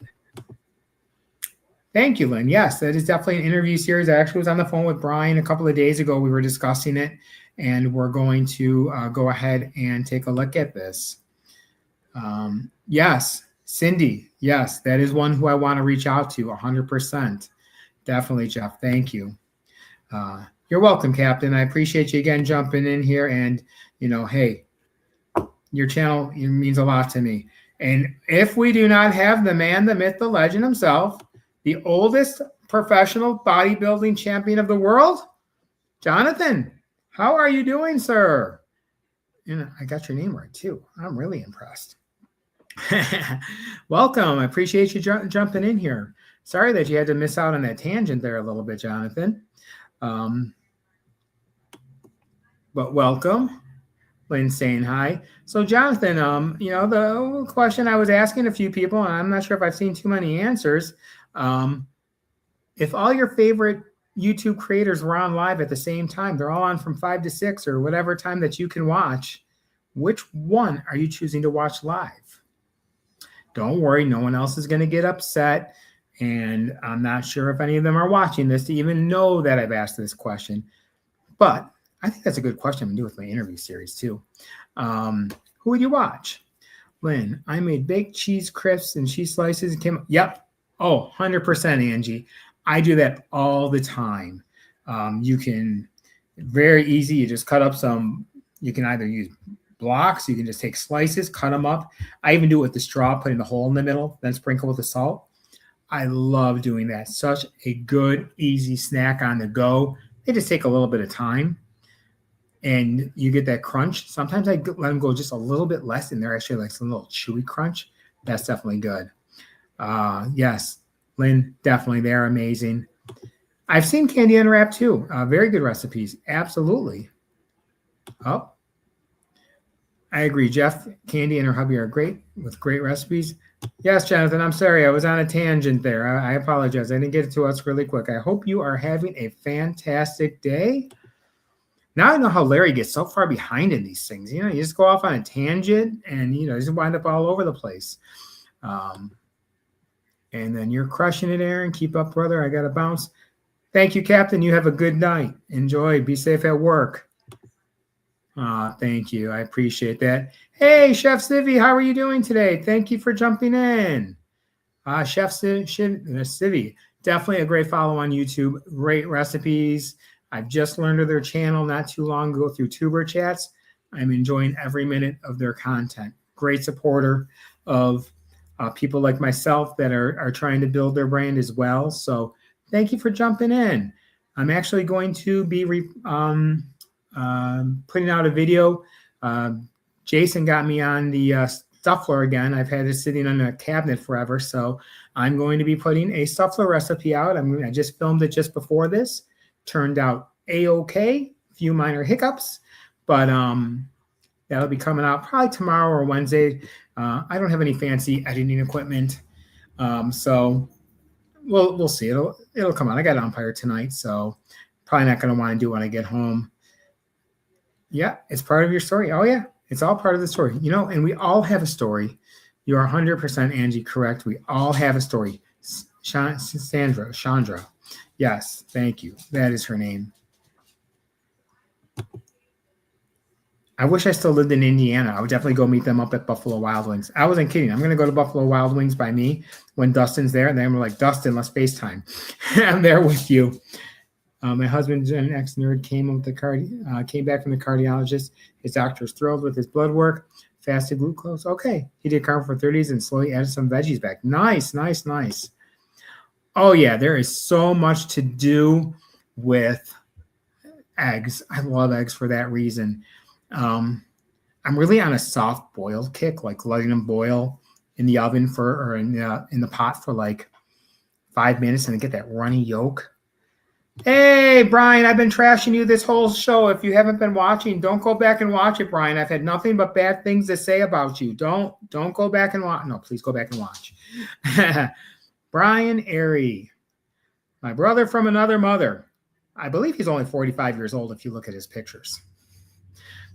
Thank you, Lynn. Yes, that is definitely an interview series. I actually was on the phone with Brian a couple of days ago. We were discussing it, and we're going to go ahead and take a look at this. Yes, Cindy. Yes, that is one who I want to reach out to 100%. Definitely, Jeff. Thank you. You're welcome, Captain. I appreciate you again jumping in here. And, hey, your channel means a lot to me. And if we do not have the man, the myth, the legend himself, the oldest professional bodybuilding champion of the world, Jonathan, how are you doing, sir? I got your name right, too. I'm really impressed. Welcome. I appreciate you jumping in here. Sorry that you had to miss out on that tangent there a little bit, Jonathan. But welcome. Lynn's saying hi. So, Jonathan, the question I was asking a few people, and I'm not sure if I've seen too many answers. If all your favorite YouTube creators were on live at the same time, they're all on from 5 to 6 or whatever time that you can watch, which one are you choosing to watch live? Don't worry, no one else is going to get upset. And I'm not sure if any of them are watching this to even know that I've asked this question. But I think that's a good question to do with my interview series too. Who would you watch? Lynn, I made baked cheese crisps and cheese slices. Yep. Oh, 100%, Angie. I do that all the time. You can, very easy, you just cut up some, you can either use blocks, you can just take slices, cut them up. I even do it with the straw, putting the hole in the middle, then sprinkle with the salt. I love doing that. Such a good, easy snack on the go. They just take a little bit of time, and you get that crunch. Sometimes I let them go just a little bit less, and they're actually like some little chewy crunch. That's definitely good. Yes, Lynn, definitely. They're amazing. I've seen Candy Unwrap too. Very good recipes. Absolutely. Oh, I agree. Jeff, Candy, and her hubby are great with great recipes. Yes, Jonathan, I'm sorry. I was on a tangent there. I apologize. I didn't get it to us really quick. I hope you are having a fantastic day. Now I know how Larry gets so far behind in these things. You just go off on a tangent and, just wind up all over the place. And then you're crushing it, Aaron. Keep up, brother. I got to bounce. Thank you, Captain. You have a good night. Enjoy. Be safe at work. Thank you. I appreciate that. Hey, Chef Civvy, how are you doing today? Thank you for jumping in. Chef Civvy, definitely a great follow on YouTube. Great recipes. I've just learned of their channel not too long ago through Tuber Chats. I'm enjoying every minute of their content. Great supporter of people like myself that are trying to build their brand as well. So thank you for jumping in. I'm actually going to be putting out a video. Jason got me on the Stuffler again. I've had it sitting on a cabinet forever. So I'm going to be putting a Stuffler recipe out. I just filmed it just before this. Turned out A-okay. Few minor hiccups. But that'll be coming out probably tomorrow or Wednesday. I don't have any fancy editing equipment. So we'll see. It'll come out. I got Umpire tonight. So probably not going to want to do it when I get home. Yeah, it's part of your story. Oh yeah, it's all part of the story. And we all have a story. You are 100% Angie correct. We all have a story. Chandra. Yes, thank you. That is her name. I wish I still lived in Indiana. I would definitely go meet them up at Buffalo Wild Wings. I wasn't kidding. I'm going to go to Buffalo Wild Wings by me when Dustin's there. And then we're like, Dustin, let's FaceTime. I'm there with you. My husband, an ex-nerd, came back from the cardiologist. His doctor was thrilled with his blood work, fasted glucose. Okay. He did carnivore for 30s and slowly added some veggies back. Nice. Oh, yeah. There is so much to do with eggs. I love eggs for that reason. I'm really on a soft boiled kick, like letting them boil in the oven or in the pot for like 5 minutes and get that runny yolk. Hey, Brian, I've been trashing you this whole show. If you haven't been watching, don't go back and watch it, Brian. I've had nothing but bad things to say about you. Don't go back and watch. No, please go back and watch. Brian Airy, my brother from another mother. I believe he's only 45 years old if you look at his pictures.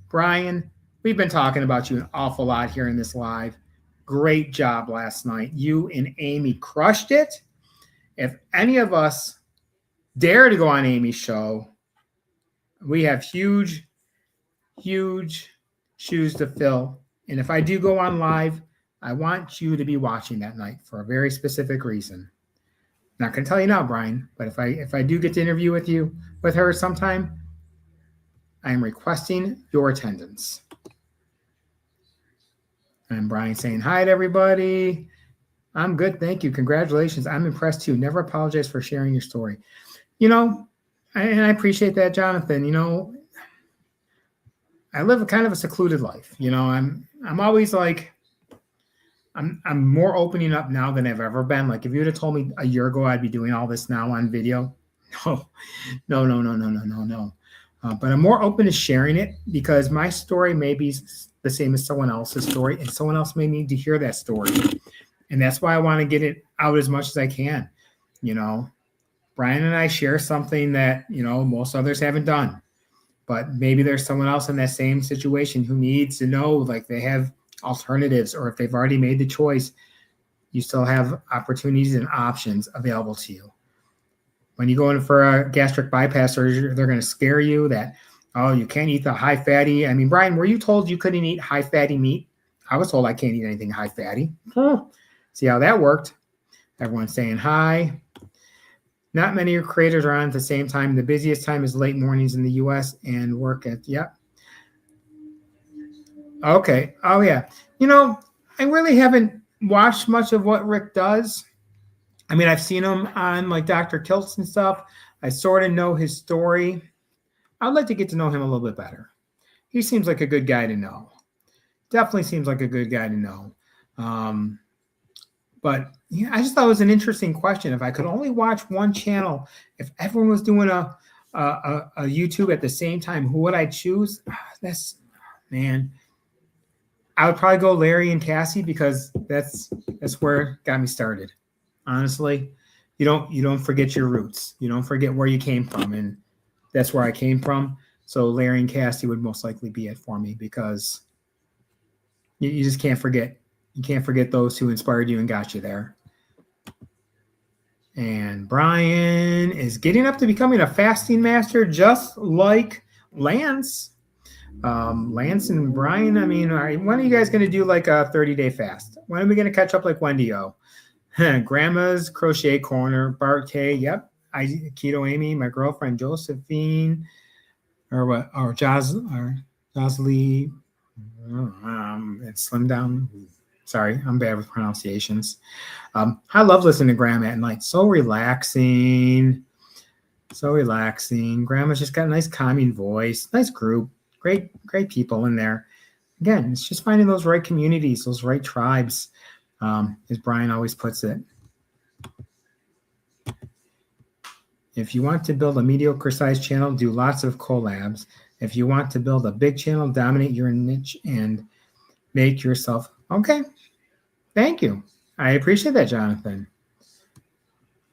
Brian, we've been talking about you an awful lot here in this live. Great job last night. You and Amy crushed it. If any of us dare to go on Amy's show, we have huge shoes to fill. And if I do go on live, I want you to be watching that night for a very specific reason. Not going to tell you now, Brian, but if I do get to interview with her sometime, I am requesting your attendance. And Brian saying hi to everybody. I'm good, thank you. Congratulations. I'm impressed too. Never apologize for sharing your story. And I appreciate that, Jonathan. I live a kind of a secluded life. I'm always like, I'm more opening up now than I've ever been. Like if you would have told me a year ago I'd be doing all this now on video, no. But I'm more open to sharing it because my story may be the same as someone else's story, and someone else may need to hear that story. And that's why I want to get it out as much as I can. Brian and I share something that, most others haven't done. But maybe there's someone else in that same situation who needs to know, like they have alternatives, or if they've already made the choice, you still have opportunities and options available to you. When you go in for a gastric bypass surgery, they're going to scare you that, oh, you can't eat the high fatty. I mean, Brian, were you told you couldn't eat high fatty meat? I was told I can't eat anything high fatty. See how that worked? Everyone's saying hi. Not many creators are on at the same time. The busiest time is late mornings in the U.S. and work at, yep. Okay. Oh, yeah. I really haven't watched much of what Rick does. I mean, I've seen him on like Dr. Kiltz and stuff. I sort of know his story. I'd like to get to know him a little bit better. He seems like a good guy to know. Definitely seems like a good guy to know. But yeah, I just thought it was an interesting question. If I could only watch one channel, if everyone was doing a YouTube at the same time, who would I choose? Man. I would probably go Larry and Cassie because that's where it got me started. Honestly, you don't forget your roots. You don't forget where you came from, and that's where I came from. So Larry and Cassie would most likely be it for me because you just can't forget. You can't forget those who inspired you and got you there. And Brian is getting up to becoming a fasting master, just like Lance. Lance and Brian, I mean, when are you guys going to do like a 30-day fast? When are we going to catch up like Wendy-O? Grandma's Crochet Corner, Bart K, yep. Keto Amy, my girlfriend Josephine, or Josley, it's Slim Down. Sorry, I'm bad with pronunciations. I love listening to Grandma at night. So relaxing. Grandma's just got a nice calming voice, nice group, great people in there. Again, it's just finding those right communities, those right tribes, as Brian always puts it. If you want to build a mediocre sized channel, do lots of collabs. If you want to build a big channel, dominate your niche and make yourself. Okay. Thank you. I appreciate that, Jonathan.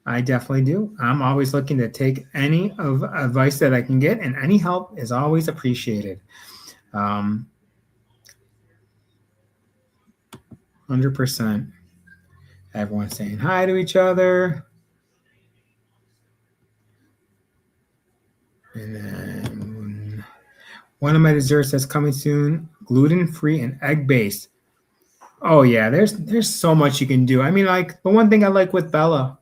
I definitely do. I'm always looking to take any of advice that I can get, and any help is always appreciated. 100%. Everyone saying hi to each other. And then one of my desserts that's coming soon, gluten-free and egg-based. Oh yeah, there's so much you can do. I mean, like the one thing I like with Bella,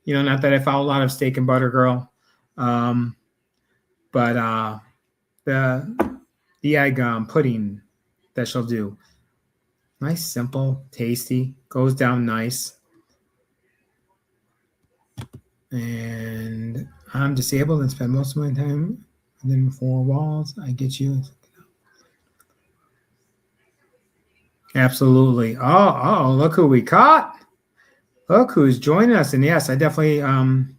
not that I follow a lot of Steak and Butter Girl, but the egg pudding that she'll do. Nice, simple, tasty, goes down nice. And I'm disabled and spend most of my time within four walls. I get you. Absolutely. Oh, look who we caught. Look who's joining us. And yes, I definitely, man,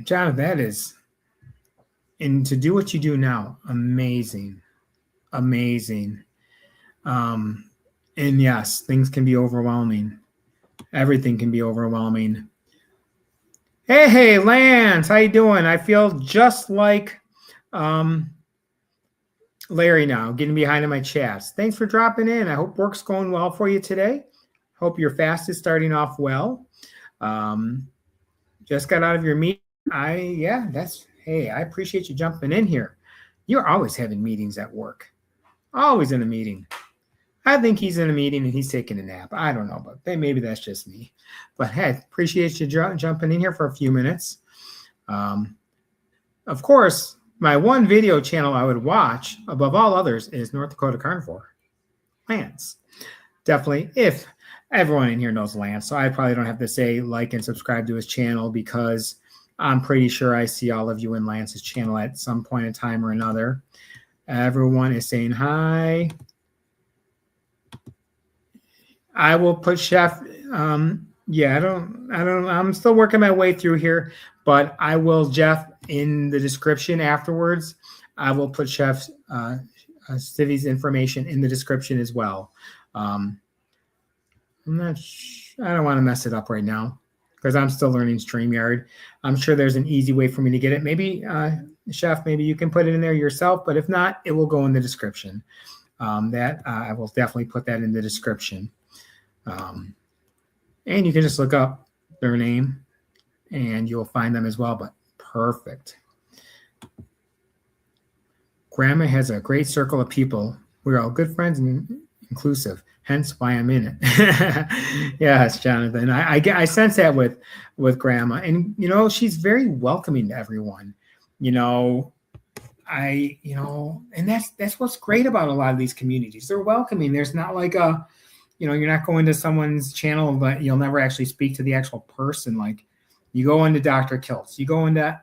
John, that is, and to do what you do now, amazing. Amazing. And yes, things can be overwhelming. Everything can be overwhelming. Hey, Lance, how you doing? I feel just like Larry now, getting behind in my chats. Thanks for dropping in. I hope work's going well for you today. Hope your fast is starting off well. Just got out of your meeting. Hey, I appreciate you jumping in here. You're always having meetings at work. Always in a meeting. I think he's in a meeting and he's taking a nap. I don't know, but maybe that's just me. But hey, appreciate you jumping in here for a few minutes. Of course, my one video channel I would watch above all others is North Dakota Carnivore. Lance. Definitely, if everyone in here knows Lance, so I probably don't have to say like and subscribe to his channel because I'm pretty sure I see all of you in Lance's channel at some point in time or another. Everyone is saying hi. I will put Chef. I'm still working my way through here, but I will, Jeff, in the description afterwards. I will put Chef Stevie's information in the description as well. I don't want to mess it up right now because I'm still learning StreamYard. I'm sure there's an easy way for me to get it. Maybe, Chef, maybe you can put it in there yourself, but if not, it will go in the description. I will definitely put that in the description. And you can just look up their name and you'll find them as well, but perfect. Grandma has a great circle of people. We're all good friends and inclusive, hence why I'm in it. Yes, Jonathan. I sense that with Grandma. And, she's very welcoming to everyone. And that's what's great about a lot of these communities. They're welcoming. There's not like you're not going to someone's channel, but you'll never actually speak to the actual person. Like you go into Dr. Kiltz, you go into,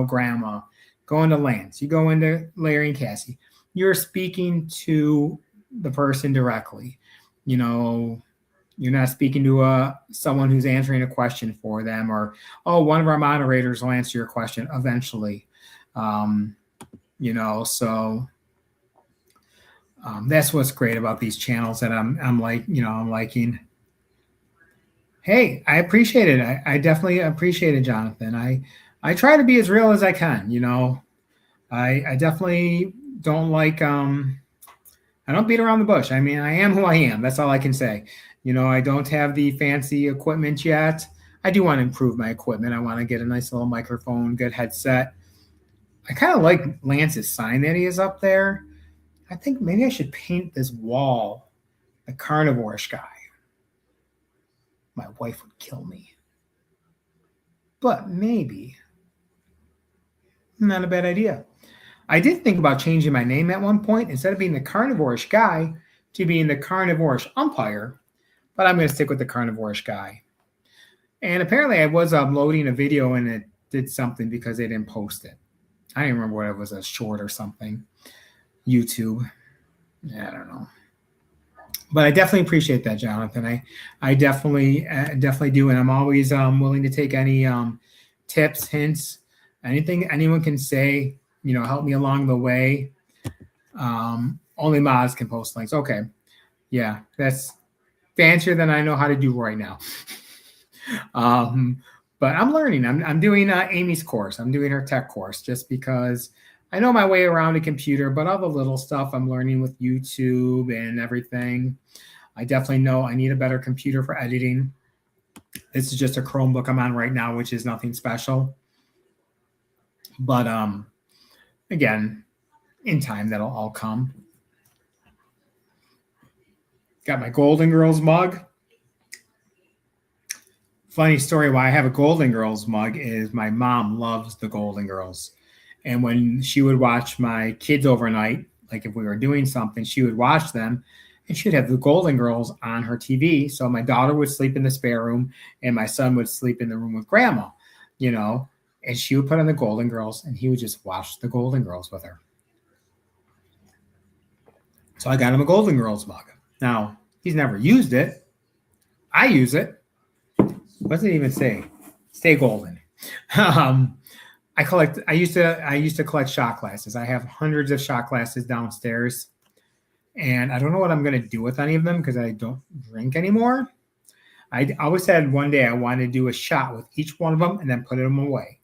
Grandma, go into Lance, you go into Larry and Cassie. You're speaking to the person directly. You're not speaking to someone who's answering a question for them or, one of our moderators will answer your question eventually. That's what's great about these channels that I'm liking. Hey, I appreciate it. I definitely appreciate it, Jonathan. I try to be as real as I can. I definitely don't like I don't beat around the bush. I mean, I am who I am. That's all I can say. I don't have the fancy equipment yet. I do want to improve my equipment. I want to get a nice little microphone, good headset. I kind of like Lance's sign that he is up there. I think maybe I should paint this wall a carnivore sky. My wife would kill me. But maybe. Not a bad idea. I did think about changing my name at one point. Instead of being the carnivore-ish guy to being the carnivore-ish umpire. But I'm going to stick with the carnivore-ish guy. And apparently I was uploading a video and it did something because they didn't post it. I don't remember what it was, a short or something. YouTube. I don't know. But I definitely appreciate that, Jonathan. I definitely do. And I'm always willing to take any tips, hints, anything anyone can say, help me along the way. Only mods can post links. Okay. Yeah, that's fancier than I know how to do right now. But I'm learning. I'm doing Amy's course. I'm doing her tech course just because I know my way around a computer, but all the little stuff I'm learning with YouTube and everything. I definitely know I need a better computer for editing. This is just a Chromebook I'm on right now, which is nothing special. But again, in time that'll all come. Got my Golden Girls mug. Funny story why I have a Golden Girls mug is my mom loves the Golden Girls. And when she would watch my kids overnight, like if we were doing something, she would watch them and she'd have the Golden Girls on her TV. So my daughter would sleep in the spare room and my son would sleep in the room with grandma, you know, and she would put on the Golden Girls and he would just watch the Golden Girls with her. So I got him a Golden Girls mug. Now, he's never used it. I use it. What does it even say? Stay golden. I used to collect shot glasses. I have hundreds of shot glasses downstairs. And I don't know what I'm going to do with any of them because I don't drink anymore. I always said one day I wanted to do a shot with each one of them and then put them away.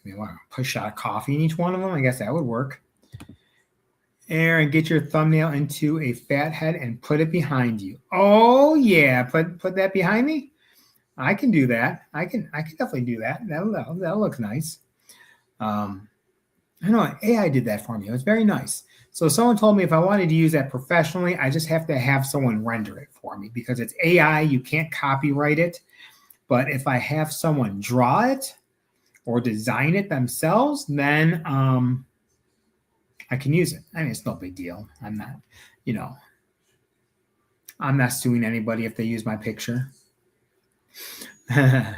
I mean, put a shot of coffee in each one of them. I guess that would work. Aaron, get your thumbnail into a fat head and put it behind you. Oh yeah, put that behind me. I can do that. I can definitely do that. That'll look nice. I know AI did that for me. It was very nice. So someone told me if I wanted to use that professionally, I just have to have someone render it for me because it's AI. You can't copyright it. But if I have someone draw it or design it themselves, then I can use it. I mean, it's no big deal. I'm not suing anybody if they use my picture. But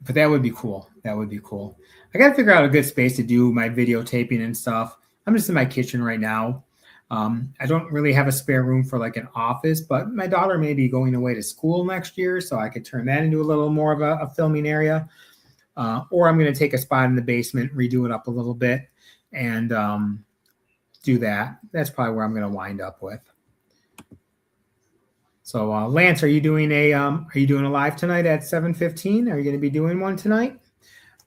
that would be cool. That would be cool. I got to figure out a good space to do my videotaping and stuff. I'm just in my kitchen right now. I don't really have a spare room for like an office, but my daughter may be going away to school next year, so I could turn that into a little more of a filming area. Or I'm going to take a spot in the basement, redo it up a little bit, and do that. That's probably where I'm going to wind up with. So Lance, are you doing a live tonight at 7:15? Are you going to be doing one tonight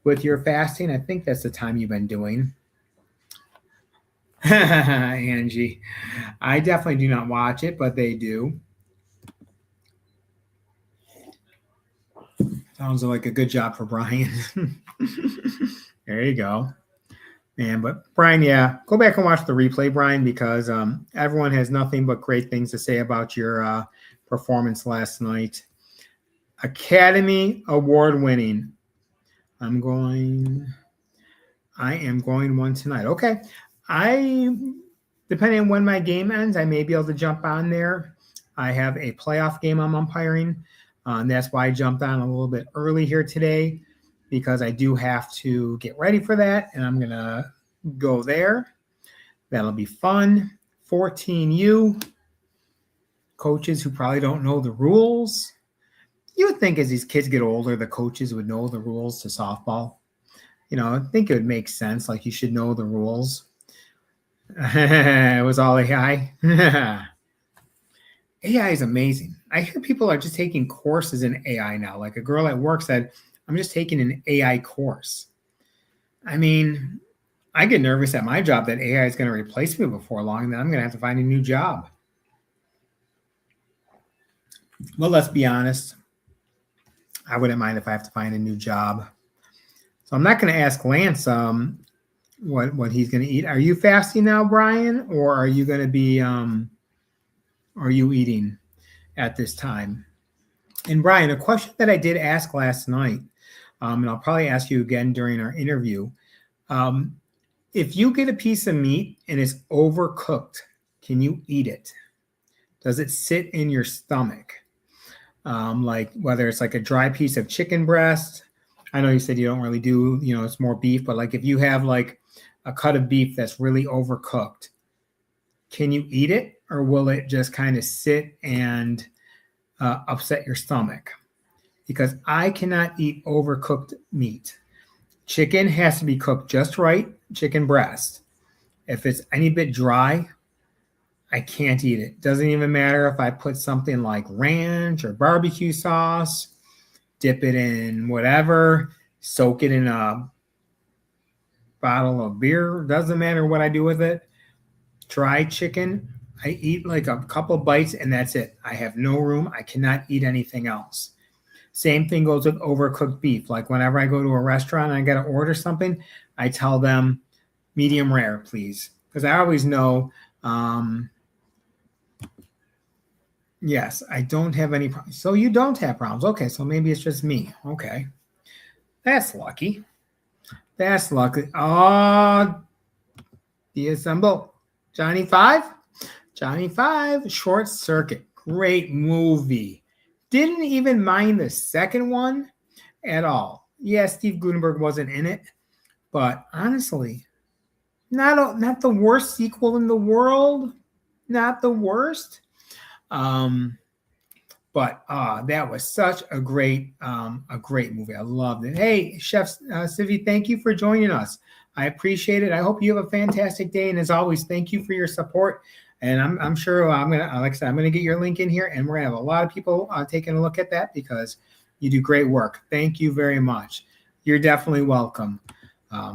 with your fasting? I think that's the time you've been doing. Angie, I definitely do not watch it, but they do. Sounds like a good job for Brian. There you go. Man, but Brian, yeah, go back and watch the replay, Brian, because everyone has nothing but great things to say about your performance last night. Academy Award winning. I am going one tonight. Okay. Depending on when my game ends, I may be able to jump on there. I have a playoff game I'm umpiring. That's why I jumped on a little bit early here today, because I do have to get ready for that, and I'm going to go there. That'll be fun. 14U. Coaches who probably don't know the rules. You would think as these kids get older, the coaches would know the rules to softball. I think it would make sense. Like you should know the rules. It was all AI. AI is amazing. I hear people are just taking courses in AI now. Like a girl at work said, I'm just taking an AI course. I mean, I get nervous at my job that AI is going to replace me before long, and then I'm going to have to find a new job. Well, let's be honest. I wouldn't mind if I have to find a new job. So I'm not going to ask Lance what he's going to eat. Are you fasting now, Brian, or are you going to be are you eating at this time? And Brian, a question that I did ask last night, and I'll probably ask you again during our interview. If you get a piece of meat and it's overcooked, can you eat it? Does it sit in your stomach? Like whether it's like a dry piece of chicken breast. I know you said you don't really do, it's more beef, but like if you have like a cut of beef that's really overcooked, can you eat it, or will it just kind of sit and upset your stomach? Because I cannot eat overcooked meat. Chicken has to be cooked just right, chicken breast. If it's any bit dry, I can't eat it. Doesn't even matter if I put something like ranch or barbecue sauce, dip it in whatever, soak it in bottle of beer. Doesn't matter what I do with it. Dried chicken, I eat like a couple bites and that's it. I have no room. I cannot eat anything else. Same thing goes with overcooked beef. Like whenever I go to a restaurant and I got to order something, I tell them medium rare, please. Because I always know, yes, I don't have any problems. So you don't have problems. Okay, so maybe it's just me. Okay. That's lucky. That's lucky. Oh, deassemble. Johnny 5? Johnny 5, Short Circuit. Great movie. Didn't even mind the second one at all. Yeah, Steve Gutenberg wasn't in it, but honestly, not the worst sequel in the world. Not the worst. But that was such a great movie. I loved it. Hey, Chef Sivi, thank you for joining us. I appreciate it. I hope you have a fantastic day. And as always, thank you for your support. And I'm sure I'm gonna, like I said, I'm gonna get your link in here, and we're gonna have a lot of people taking a look at that because you do great work. Thank you very much. You're definitely welcome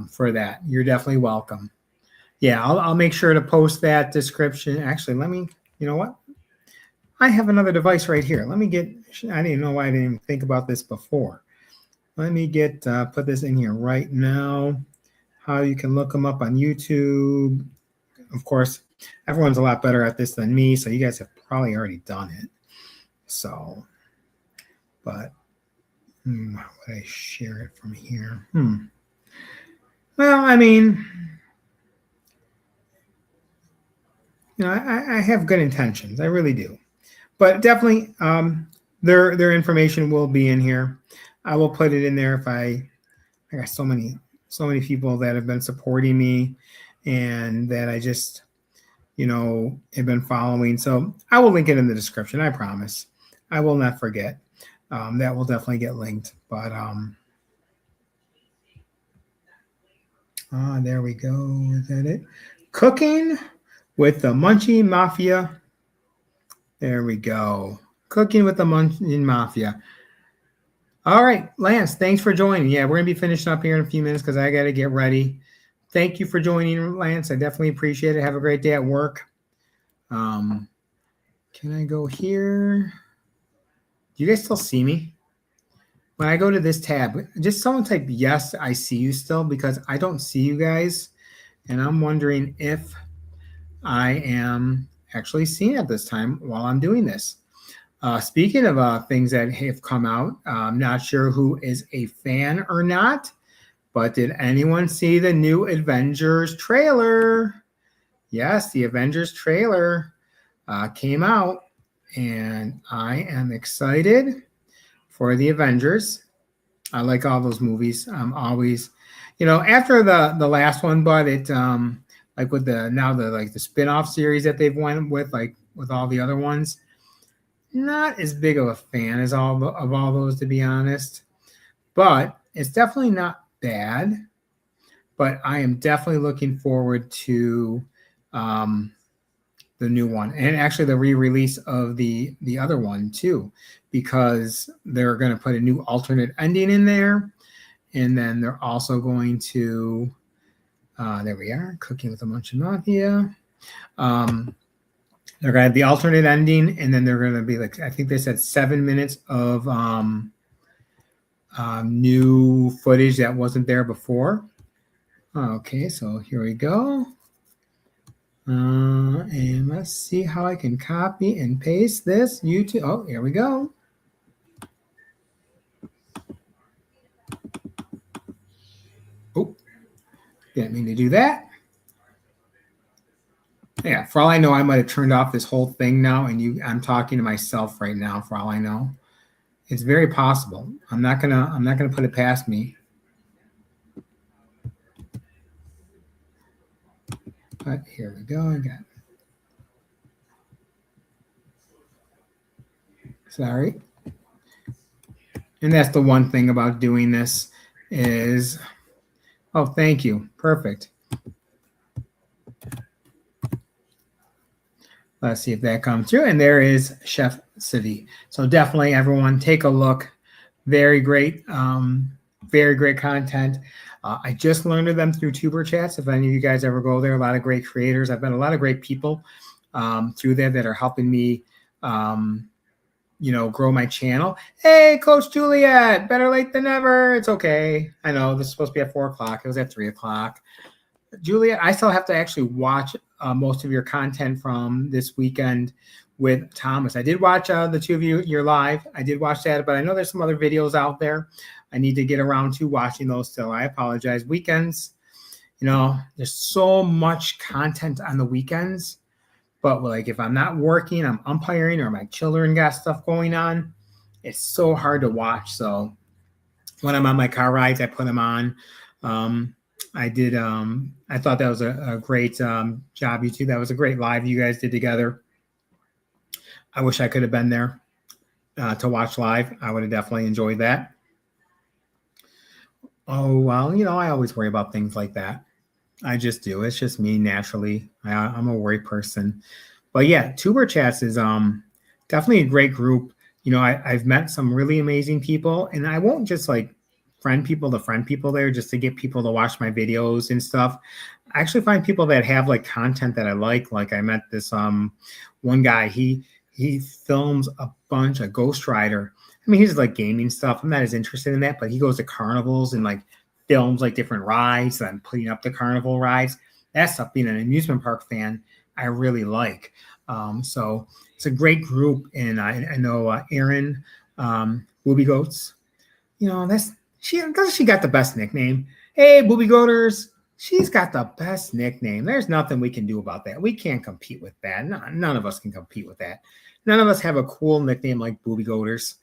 for that. You're definitely welcome. Yeah, I'll make sure to post that description. Actually, let me. You know what? I have another device right here. Let me get. I didn't know why I didn't even think about this before. Let me get put this in here right now. How you can look them up on YouTube. Of course, everyone's a lot better at this than me, so you guys have probably already done it. So, but how would I share it from here? Well, I mean, you know, I have good intentions. I really do. But definitely, their information will be in here. I will put it in there if I got so many people that have been supporting me and that I just, you know, have been following. So I will link it in the description. I promise. I will not forget. That will definitely get linked. But there we go. Is that it? Cooking with the Munchie Mafia. There we go. Cooking with the Munchie Mafia. All right, Lance, thanks for joining. Yeah, we're going to be finishing up here in a few minutes because I got to get ready. Thank you for joining, Lance. I definitely appreciate it. Have a great day at work. Can I go here? Do you guys still see me? When I go to this tab, just someone type, yes, I see you still, because I don't see you guys. And I'm wondering if I am actually seen at this time while I'm doing this. Speaking of things that have come out, I'm not sure who is a fan or not, but did anyone see the new Avengers trailer? Yes, the Avengers trailer came out, and I am excited for the Avengers. I like all those movies. I'm always, you know, after the last one, but it like with the spin-off series that they've went with, like with all the other ones. Not as big of a fan as all those, to be honest, but it's definitely not bad. But I am definitely looking forward to the new one, and actually the re-release of the other one too, because they're going to put a new alternate ending in there, and then they're also going to there we are, Cooking with the Munchie Mafia. They're going to have the alternate ending, and then they're going to be like, I think they said 7 minutes of new footage that wasn't there before. Okay, so here we go. And let's see how I can copy and paste this YouTube. Oh, here we go. Oh, didn't mean to do that. Yeah, for all I know, I might have turned off this whole thing now, and I'm talking to myself right now. For all I know, it's very possible. I'm not gonna put it past me. But here we go. I got. Sorry. And that's the one thing about doing this is. Oh, thank you. Perfect. Let's see if that comes through. And there is Chef City. So definitely, everyone, take a look. Very great Very great content. I just learned of them through Tuber Chats. If any of you guys ever go there, a lot of great creators. I've met a lot of great people through there that are helping me, grow my channel. Hey, Coach Juliet, better late than never. It's okay. I know this is supposed to be at 4:00. It was at 3:00. Juliet, I still have to actually watch most of your content from this weekend with Thomas. I did watch the two of you, your live. I did watch that, but I know there's some other videos out there. I need to get around to watching those still. I apologize. Weekends, there's so much content on the weekends, but like if I'm not working, I'm umpiring or my children got stuff going on, it's so hard to watch. So when I'm on my car rides, I put them on. I thought that was a great job, you two. That was a great live you guys did together. I wish I could have been there to watch live. I would have definitely enjoyed that. Oh, well, I always worry about things like that. I just do. It's just me naturally. I'm a worry person. But yeah, Tuber Chats is definitely a great group. I've met some really amazing people, and I won't just like friend people there just to get people to watch my videos and stuff. I actually find people that have like content that I like. Like I met this one guy, he films a bunch of Ghost Rider. I mean, he's like gaming stuff. I'm not as interested in that, but he goes to carnivals and like films like different rides. And I'm putting up the carnival rides. That stuff, being an amusement park fan, I really like. So it's a great group. And I know Erin, Booby Goats, she got the best nickname. Hey, Booby Goaters, she's got the best nickname. There's nothing we can do about that. We can't compete with that. None of us can compete with that. None of us have a cool nickname like Booby Goaters.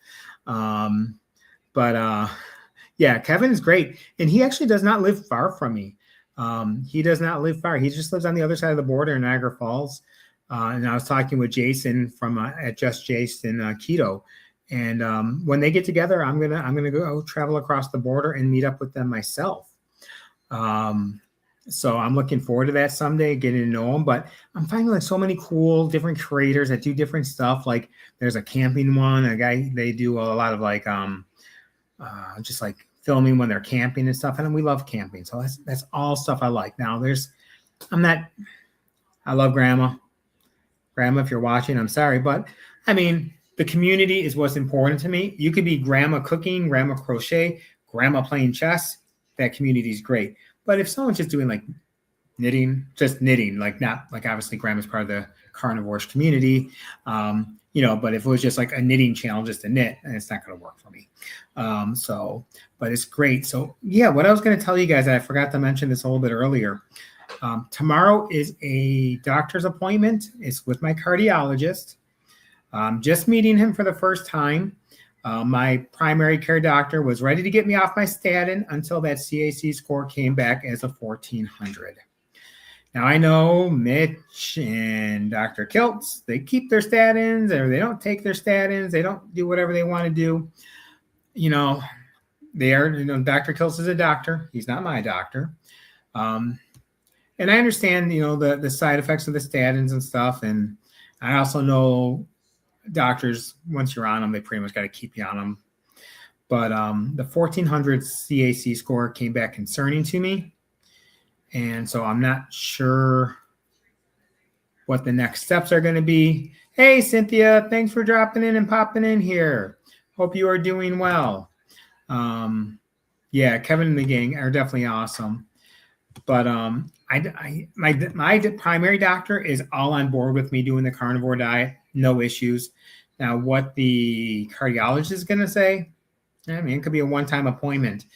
Yeah, Kevin's great. And he actually does not live far from me. He does not live far. He just lives on the other side of the border in Niagara Falls. And I was talking with Jason from at Just Jason Keto. And when they get together, I'm gonna go travel across the border and meet up with them myself. So I'm looking forward to that someday, getting to know them. But I'm finding like so many cool different creators that do different stuff. Like there's a camping one, a guy, they do a lot of like just like filming when they're camping and stuff. And we love camping. So that's all stuff I like. Now I love Grandma. Grandma, if you're watching, I'm sorry. But I mean, the community is what's important to me. You could be Grandma cooking, Grandma crochet, Grandma playing chess. That community is great. But if someone's just doing like knitting, like not like obviously Grandma's part of the carnivores community, but if it was just like a knitting channel, just to knit, and it's not going to work for me. But it's great. So yeah, what I was going to tell you guys, I forgot to mention this a little bit earlier. Tomorrow is a doctor's appointment. It's with my cardiologist. Just meeting him for the first time. My primary care doctor was ready to get me off my statin until that CAC score came back as a 1400. Now I know Mitch and Dr. Kiltz, they keep their statins or they don't take their statins. They don't do whatever they want to do. Dr. Kiltz is a doctor. He's not my doctor. And I understand, the side effects of the statins and stuff. And I also know doctors, once you're on them, they pretty much got to keep you on them. But the 1400 CAC score came back concerning to me. And so I'm not sure what the next steps are going to be. Hey, Cynthia, thanks for dropping in and popping in here. Hope you are doing well. Yeah, Kevin and the gang are definitely awesome. But my primary doctor is all on board with me doing the carnivore diet, no issues. Now, what the cardiologist is going to say, I mean, it could be a one-time appointment.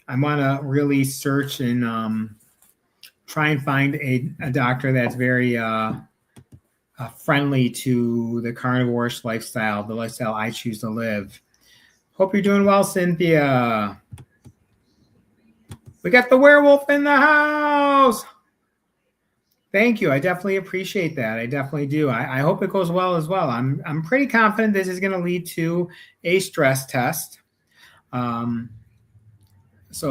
I want to really search and try and find a doctor that's very friendly to the carnivore lifestyle, the lifestyle I choose to live. Hope you're doing well, Cynthia. We got the werewolf in the house. Thank you. I definitely appreciate that. I definitely do. I hope it goes well as well. I'm pretty confident this is going to lead to a stress test. So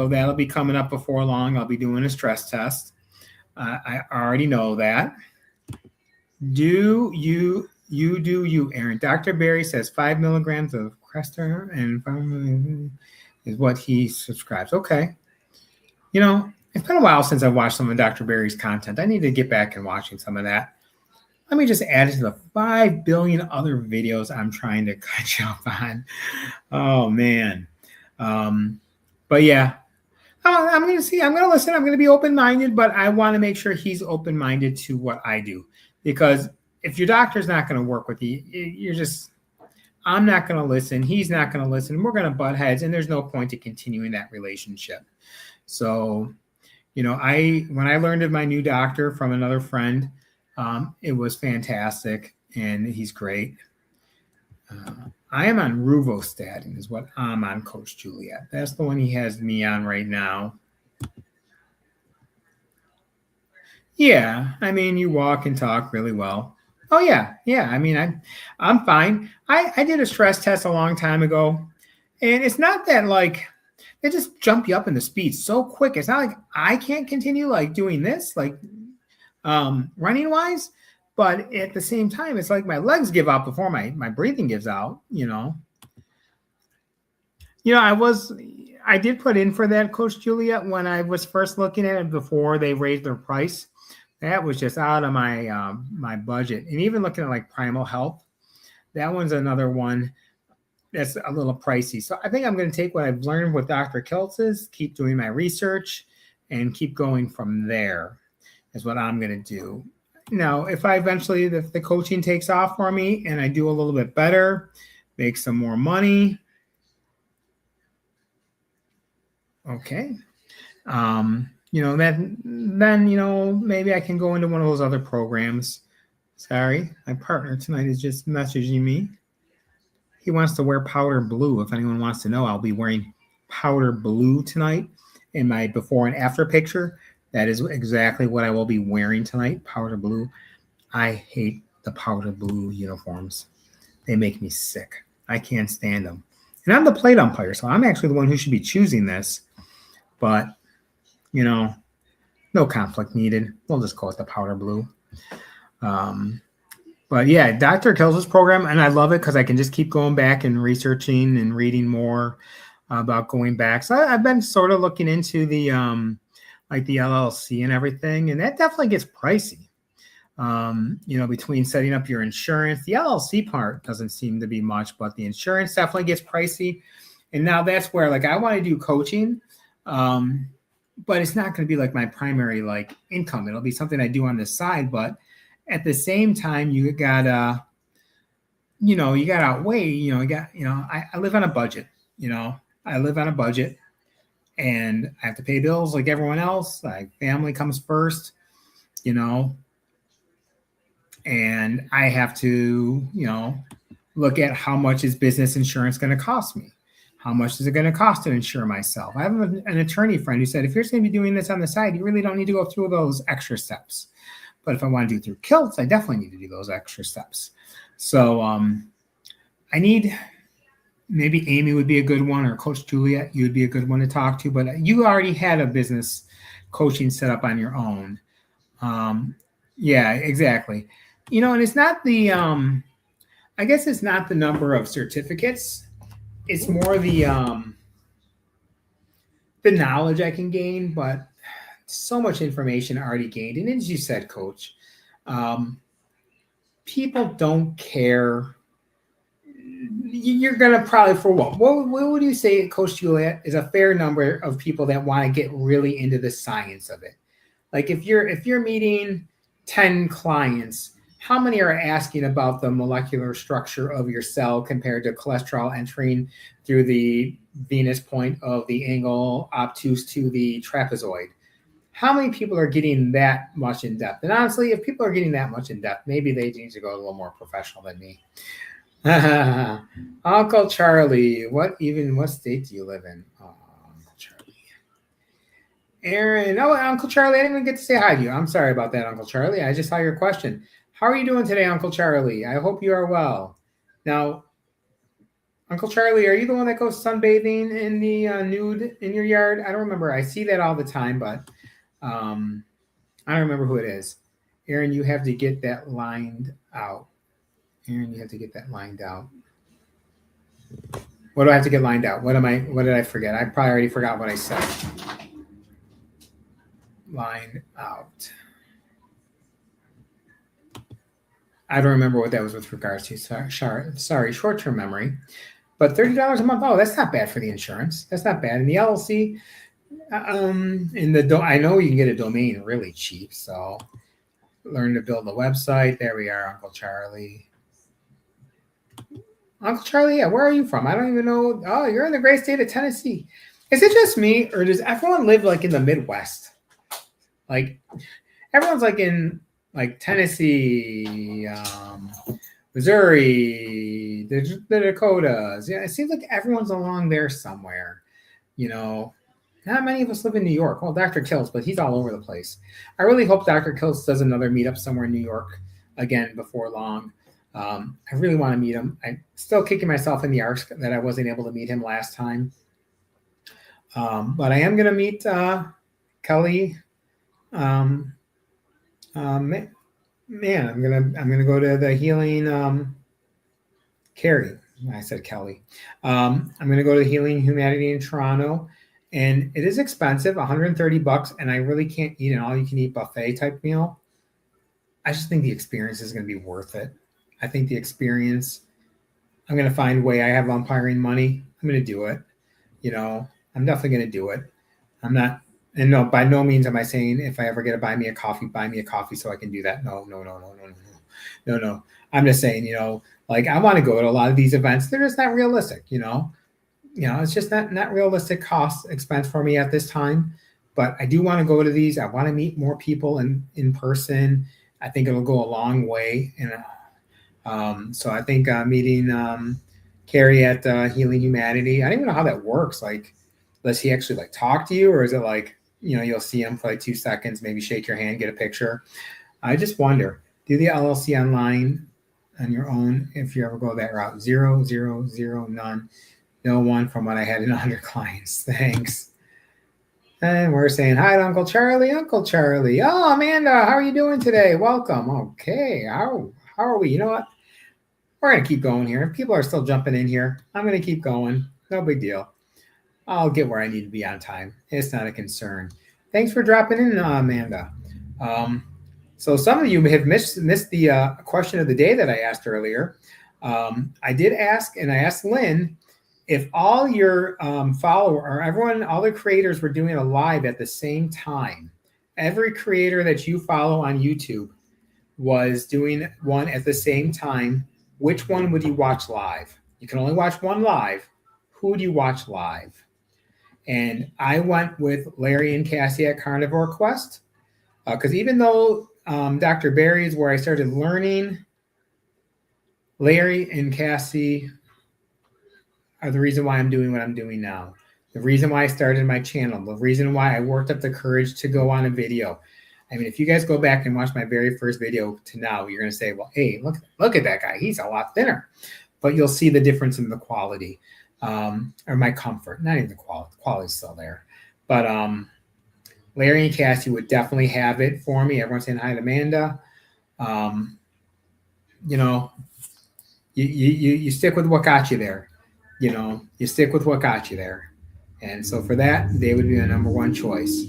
that'll be coming up before long. I'll be doing a stress test. I already know that. Do you, Aaron? Dr. Barry says 5 milligrams of Crestor and is what he subscribes. Okay. It's been a while since I've watched some of Dr. Barry's content. I need to get back and watching some of that. Let me just add it to the 5 billion other videos I'm trying to catch up on. Oh, man. But yeah, I'm going to see. I'm going to listen. I'm going to be open-minded, but I want to make sure he's open-minded to what I do. Because if your doctor's not going to work with you, I'm not going to listen. He's not going to listen. We're going to butt heads, and there's no point to continuing that relationship. So, when I learned of my new doctor from another friend, it was fantastic, and he's great. I am on Ruvostatin is what I'm on, Coach Juliet. That's the one he has me on right now. Yeah, you walk and talk really well. Oh, yeah. I'm fine. I did a stress test a long time ago, and it's not that like they just jump you up in the speed so quick. It's not like I can't continue like doing this, like running wise, but at the same time, it's like my legs give out before my breathing gives out, I did put in for that, Coach Juliet, when I was first looking at it before they raised their price. That was just out of my my budget. And even looking at like Primal Health, that one's another one that's a little pricey. So I think I'm going to take what I've learned with Dr. Kiltz's, keep doing my research, and keep going from there is what I'm going to do. Now, if the coaching takes off for me and I do a little bit better, make some more money, okay. Then maybe I can go into one of those other programs. Sorry, my partner tonight is just messaging me. He wants to wear powder blue. If anyone wants to know, I'll be wearing powder blue tonight in my before and after picture. That is exactly what I will be wearing tonight, powder blue. I hate the powder blue uniforms. They make me sick. I can't stand them. And I'm the plate umpire, so I'm actually the one who should be choosing this. But, no conflict needed. We'll just call it the powder blue. But yeah, Dr. Kills' program, and I love it because I can just keep going back and researching and reading more about going back. So I've been sort of looking into the like the LLC and everything, and that definitely gets pricey. Between setting up your insurance, the LLC part doesn't seem to be much, but the insurance definitely gets pricey. And now that's where like I want to do coaching, but it's not going to be like my primary like income. It'll be something I do on the side, but at the same time, you gotta outweigh, I live on a budget, and I have to pay bills like everyone else. Like family comes first, and I have to, look at how much is business insurance going to cost me? How much is it going to cost to insure myself? I have an attorney friend who said, if you're going to be doing this on the side, you really don't need to go through those extra steps. But if I want to do it through Kilts, I definitely need to do those extra steps. So I need, maybe Amy would be a good one, or Coach Juliet, you would be a good one to talk to. But you already had a business coaching set up on your own. Yeah, exactly. And it's not the, I guess it's not the number of certificates. It's more the knowledge I can gain, but so much information already gained. And as you said, Coach, people don't care. You're going to probably, for what would you say, Coach Juliet, is a fair number of people that want to get really into the science of it? Like if you're meeting 10 clients, how many are asking about the molecular structure of your cell compared to cholesterol entering through the venous point of the angle obtuse to the trapezoid? How many people are getting that much in depth? And honestly, if people are getting that much in depth, maybe they need to go a little more professional than me. Uncle Charlie, what state do you live in? Oh, Uncle Charlie. Aaron, Uncle Charlie, I didn't even get to say hi to you. I'm sorry about that, Uncle Charlie. I just saw your question. How are you doing today, Uncle Charlie? I hope you are well. Now, Uncle Charlie, are you the one that goes sunbathing in the nude in your yard? I don't remember. I see that all the time, but I don't remember who it is. Aaron, you have to get that lined out. What do I have to get lined out? What did I forget? I probably already forgot what I said. Lined out. I don't remember what that was with regards to. Sorry, short-term memory. But $30 a month. Oh, that's not bad for the insurance. That's not bad. And the LLC, I know you can get a domain really cheap. So learn to build a website. There we are, Uncle Charlie. Uncle Charlie, yeah, where are you from? I don't even know. Oh, you're in the great state of Tennessee. Is it just me, or does everyone live like in the Midwest? Like everyone's like in like Tennessee, Missouri, the Dakotas. Yeah, it seems like everyone's along there somewhere. You know, not many of us live in New York. Well, Dr. Kills, but he's all over the place. I really hope Dr. Kills does another meetup somewhere in New York again before long. I really want to meet him. I'm still kicking myself in the arse that I wasn't able to meet him last time. But I am going to meet Kelly. Man, I'm gonna go to the healing. Carrie, I said Kelly. I'm gonna go to Healing Humanity in Toronto, and it is expensive, $130, and I really can't eat an all-you-can-eat buffet type meal. I just think the experience is going to be worth it. I think the experience. I'm going to find a way. I have umpiring money. I'm going to do it. I'm definitely going to do it. I'm not. And no, by no means am I saying if I ever get to buy me a coffee so I can do that. No. I'm just saying, like I want to go to a lot of these events. They're just not realistic, it's just not realistic cost expense for me at this time. But I do want to go to these. I want to meet more people in person. I think it'll go a long way. And so I think meeting Carrie at Healing Humanity, I don't even know how that works. Like, does he actually like talk to you, or is it like, you'll see him for like 2 seconds, maybe shake your hand, get a picture? I just wonder, do the LLC online on your own if you ever go that route. 0, 0, 0, none. No one from what I had in 100 clients. Thanks. And we're saying hi to Uncle Charlie. Uncle Charlie. Oh, Amanda, how are you doing today? Welcome. Okay. How are we? You know what? We're going to keep going here. If people are still jumping in here, I'm going to keep going. No big deal. I'll get where I need to be on time. It's not a concern. Thanks for dropping in, Amanda. So some of you have missed the question of the day that I asked earlier. I did ask, and I asked Lynn, if all your all the creators were doing a live at the same time, every creator that you follow on YouTube was doing one at the same time, which one would you watch live? You can only watch one live. Who would you watch live? And I went with Larry and Cassie at Carnivore Quest, because even though Dr. Barry is where I started learning, Larry and Cassie are the reason why I'm doing what I'm doing now. The reason why I started my channel, the reason why I worked up the courage to go on a video. I mean, if you guys go back and watch my very first video to now, you're going to say, well, hey, look at that guy. He's a lot thinner. But you'll see the difference in the quality, or my comfort. Not even the quality. The quality's still there. But Larry and Cassie would definitely have it for me. Everyone's saying hi to Amanda. You stick with what got you there. You stick with what got you there. And so for that, they would be the number one choice.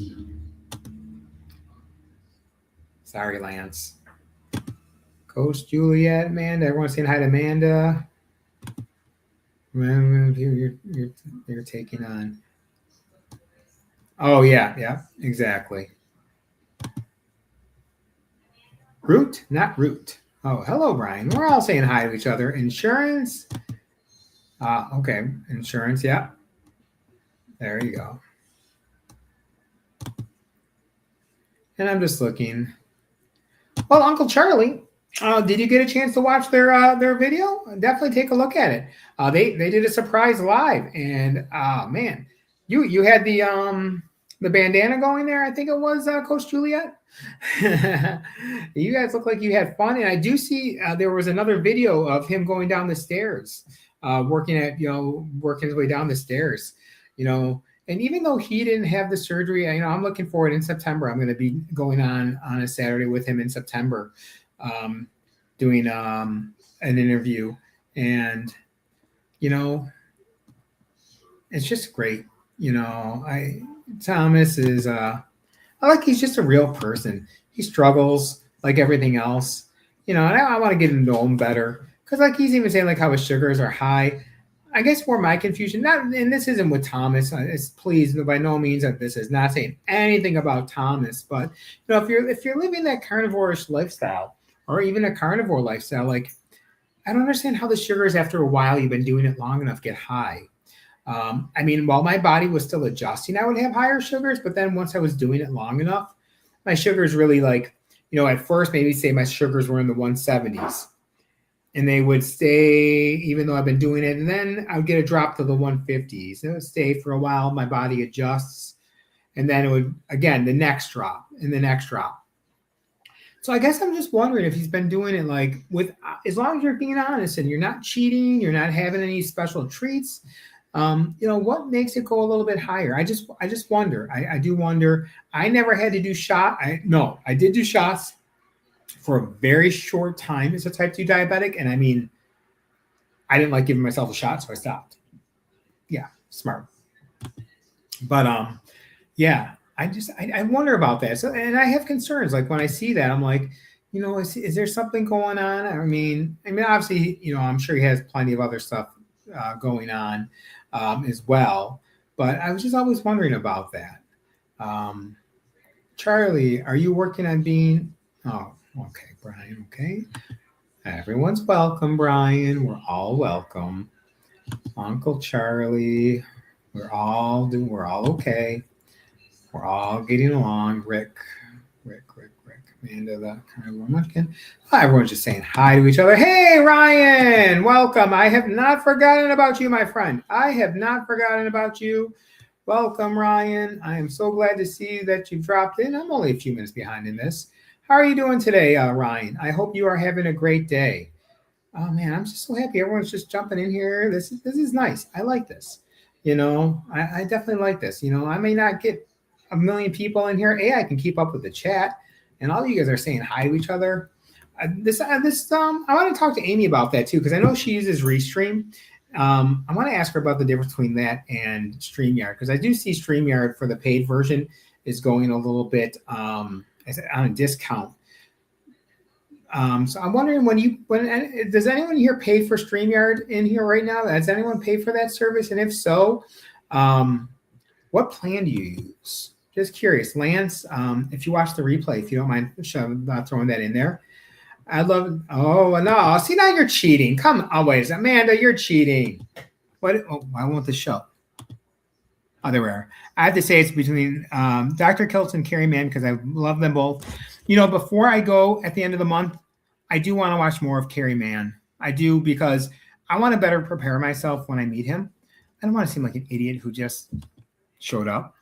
Sorry, Lance. Coach Juliet, Amanda. Everyone's saying hi to Amanda. You're taking on. Oh, yeah, exactly. Root, not root. Oh, hello, Brian. We're all saying hi to each other. Insurance. Okay, insurance, yeah. There you go. And I'm just looking. Well, Uncle Charlie, did you get a chance to watch their video? Definitely take a look at it. They did a surprise live, and man, you had the bandana going there. I think it was Coach Juliet. You guys look like you had fun, and I do see there was another video of him going down the stairs, working his way down the stairs. And even though he didn't have the surgery, I'm looking forward in September. I'm going to be going on a Saturday with him in September, doing an interview. And, it's just great. Thomas is I like he's just a real person. He struggles like everything else, and I want to get to know him better because, like, he's even saying like how his sugars are high. I guess where my confusion, not, and this isn't with Thomas. It's please by no means that this is not saying anything about Thomas, but if you're living that carnivore-ish lifestyle or even a carnivore lifestyle, like I don't understand how the sugars after a while you've been doing it long enough get high. I mean, while my body was still adjusting, I would have higher sugars, but then once I was doing it long enough, my sugars really like, at first maybe say my sugars were in the 170s and they would stay even though I've been doing it. And then I would get a drop to the 150s. It would stay for a while. My body adjusts. And then it would, again, the next drop and the next drop. So I guess I'm just wondering if he's been doing it like as long as you're being honest and you're not cheating, you're not having any special treats. What makes it go a little bit higher? I just wonder. I do wonder. I never had to do I did do shots for a very short time as a type 2 diabetic. And I mean, I didn't like giving myself a shot, so I stopped. Yeah, smart. But yeah, I wonder about that. So, and I have concerns. Like when I see that, I'm like, is there something going on? I mean, obviously, I'm sure he has plenty of other stuff going on as well. But I was just always wondering about that. Charlie, are you working on being? Oh, okay, Brian. Okay, everyone's welcome, Brian. We're all welcome. Uncle Charlie, we're all okay. We're all getting along. Rick, Amanda, the Carnivore Munchkin. Everyone's just saying hi to each other. Hey, Ryan, welcome. I have not forgotten about you, my friend. I have not forgotten about you. Welcome, Ryan. I am so glad to see that you've dropped in. I'm only a few minutes behind in this. How are you doing today, Ryan? I hope you are having a great day. Oh, man, I'm just so happy. Everyone's just jumping in here. This is nice. I like this. I definitely like this. I may not get a million people in here. I can keep up with the chat, and all you guys are saying hi to each other. I want to talk to Amy about that too because I know she uses Restream. I want to ask her about the difference between that and StreamYard because I do see StreamYard for the paid version is going a little bit on a discount. So I'm wondering when does anyone here pay for StreamYard in here right now? Has anyone paid for that service? And if so, what plan do you use? Just curious, Lance. If you watch the replay, if you don't mind throwing that in there, I'd love. Oh no! See, now you're cheating. Come on, wait, Amanda, you're cheating. What? Oh, I want the show. Oh, there we are. I have to say it's between Dr. Kiltz and Carrie Mann because I love them both. Before I go at the end of the month, I do want to watch more of Carrie Mann. I do because I want to better prepare myself when I meet him. I don't want to seem like an idiot who just showed up.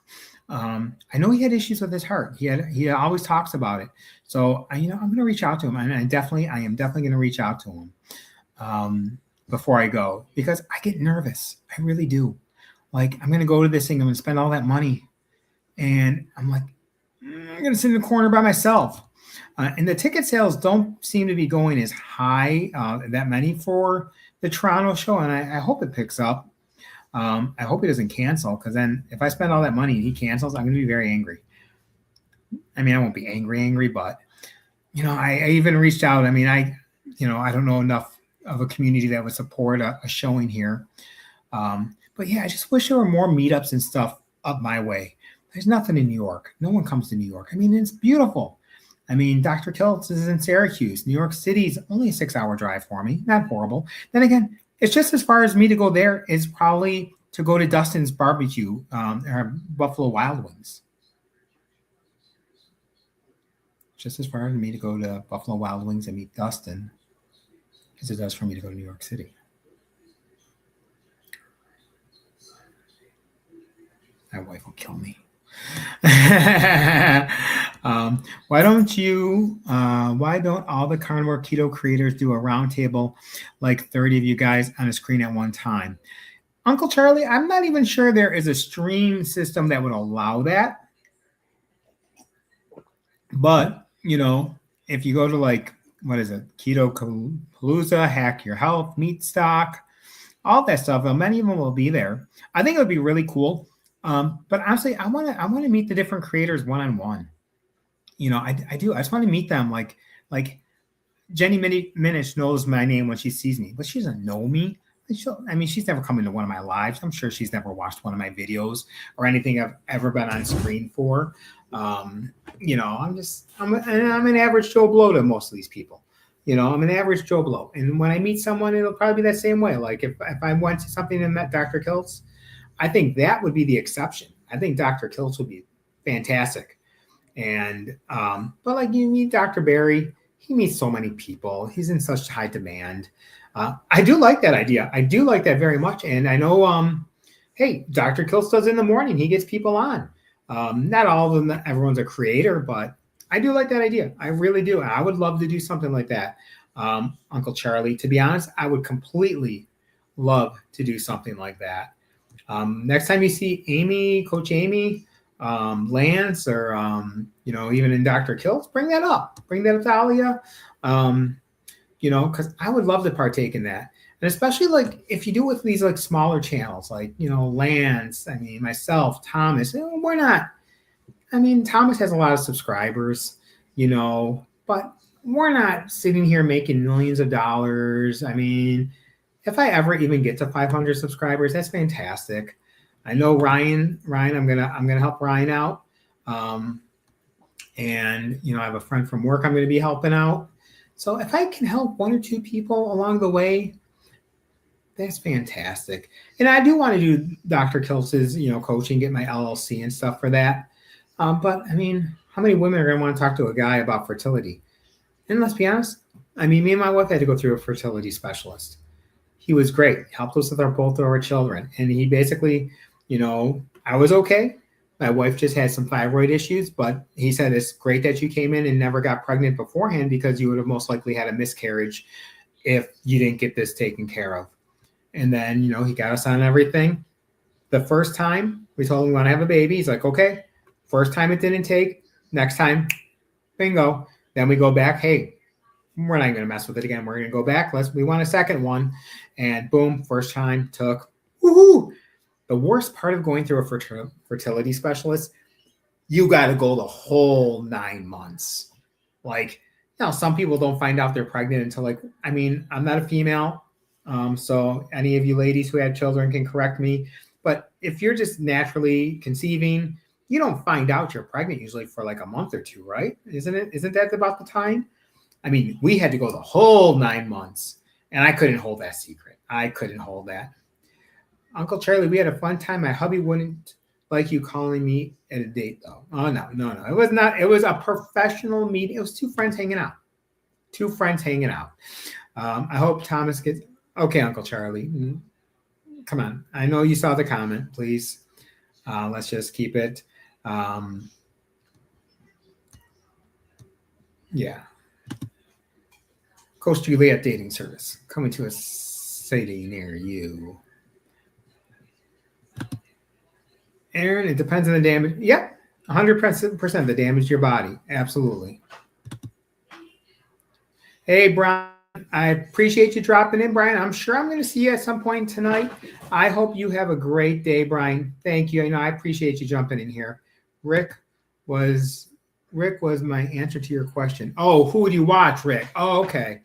I know he had issues with his heart. He always talks about it. So I'm going to reach out to him, and I am definitely going to reach out to him before I go because I get nervous. I really do. Like I'm going to go to this thing. I'm going to spend all that money, and I'm like, I'm going to sit in the corner by myself. And the ticket sales don't seem to be going as high, that many for the Toronto show, and I hope it picks up. I hope he doesn't cancel because then if I spend all that money and he cancels, I'm going to be very angry. I mean, I won't be angry, but I even reached out. I mean, I don't know enough of a community that would support a showing here. But yeah, I just wish there were more meetups and stuff up my way. There's nothing in New York. No one comes to New York. I mean, it's beautiful. I mean, Dr. Kiltz is in Syracuse. New York City is only a 6-hour drive for me. Not horrible. Then again, it's just as far as me to go there is probably to go to Dustin's barbecue or Buffalo Wild Wings. Just as far as me to go to Buffalo Wild Wings and meet Dustin as it does for me to go to New York City. My wife will kill me. Why don't all the carnivore keto creators do a roundtable like 30 of you guys on a screen at one time? Uncle Charlie, I'm not even sure there is a stream system that would allow that. But, if you go to what is it? Keto Palooza, Hack Your Health, Meat Stock, all that stuff. Many of them will be there. I think it would be really cool. But honestly, I want to meet the different creators one on one. I do. I just want to meet them. Like Jenny Minish knows my name when she sees me, but she doesn't know me. She's never come into one of my lives. I'm sure she's never watched one of my videos or anything I've ever been on screen for. I'm an average Joe Blow to most of these people. I'm an average Joe Blow. And when I meet someone, it'll probably be that same way. Like if I went to something and met Dr. Kiltz, I think that would be the exception. I think Dr. Kiltz would be fantastic. And but like you meet Dr. Barry, he meets so many people. He's in such high demand. I do like that idea. I do like that very much. And I know, hey, Dr. Kiltz does in the morning. He gets people on. Not all of them, everyone's a creator, but I do like that idea. I really do. I would love to do something like that. Uncle Charlie, to be honest, I would completely love to do something like that. Next time you see Amy, Coach Amy, Lance, or even in Dr. Kiltz, bring that up. Bring that up to Alia. Because I would love to partake in that. And especially like if you do it with these like smaller channels, like, Lance, myself, Thomas, we're not, Thomas has a lot of subscribers, but we're not sitting here making millions of dollars. If I ever even get to 500 subscribers, that's fantastic. I know Ryan, I'm gonna help Ryan out. And I have a friend from work I'm going to be helping out. So if I can help one or two people along the way, that's fantastic. And I do want to do Dr. Kiltz's, coaching, get my LLC and stuff for that. But how many women are going to want to talk to a guy about fertility? And let's be honest, me and my wife had to go through a fertility specialist. He was great. He helped us with both of our children. And he basically, I was okay. My wife just had some thyroid issues, but he said, it's great that you came in and never got pregnant beforehand because you would have most likely had a miscarriage if you didn't get this taken care of. And then, he got us on everything. The first time we told him we want to have a baby, he's like, okay. First time it didn't take, next time, bingo. Then we go back, hey, we're not going to mess with it again. We're going to go back. We want a second one. And boom, first time took, woohoo. The worst part of going through a fertility specialist, you got to go the whole 9 months. Like, some people don't find out they're pregnant until I'm not a female. So any of you ladies who have children can correct me. But if you're just naturally conceiving, you don't find out you're pregnant usually for like a month or two, right? Isn't it? Isn't that about the time? We had to go the whole 9 months, and I couldn't hold that secret. I couldn't hold that. Uncle Charlie, we had a fun time. My hubby wouldn't like you calling me at a date, though. Oh, no. It was not. It was a professional meeting. It was two friends hanging out. I hope Thomas gets... Okay, Uncle Charlie. Come on. I know you saw the comment. Please. Let's just keep it. Yeah. Coach Juliet dating service coming to a city near you. Aaron, it depends on the damage. Yep, 100% the damage to your body. Absolutely. Hey, Brian, I appreciate you dropping in, Brian. I'm sure I'm going to see you at some point tonight. I hope you have a great day, Brian. Thank you. I appreciate you jumping in here. Rick was my answer to your question. Oh, who would you watch, Rick? Oh, okay.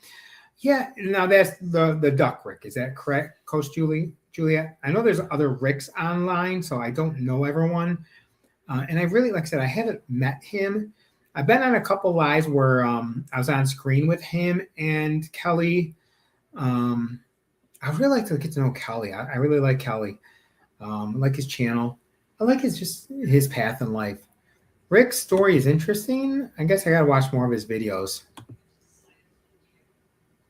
Yeah, now that's the duck Rick. Is that correct, Coach Juliet? I know there's other Ricks online, so I don't know everyone. And I really, like I said, I haven't met him. I've been on a couple lives where I was on screen with him and Kelly. I really like to get to know Kelly. I really like Kelly. I like his channel. I like his path in life. Rick's story is interesting. I guess I got to watch more of his videos.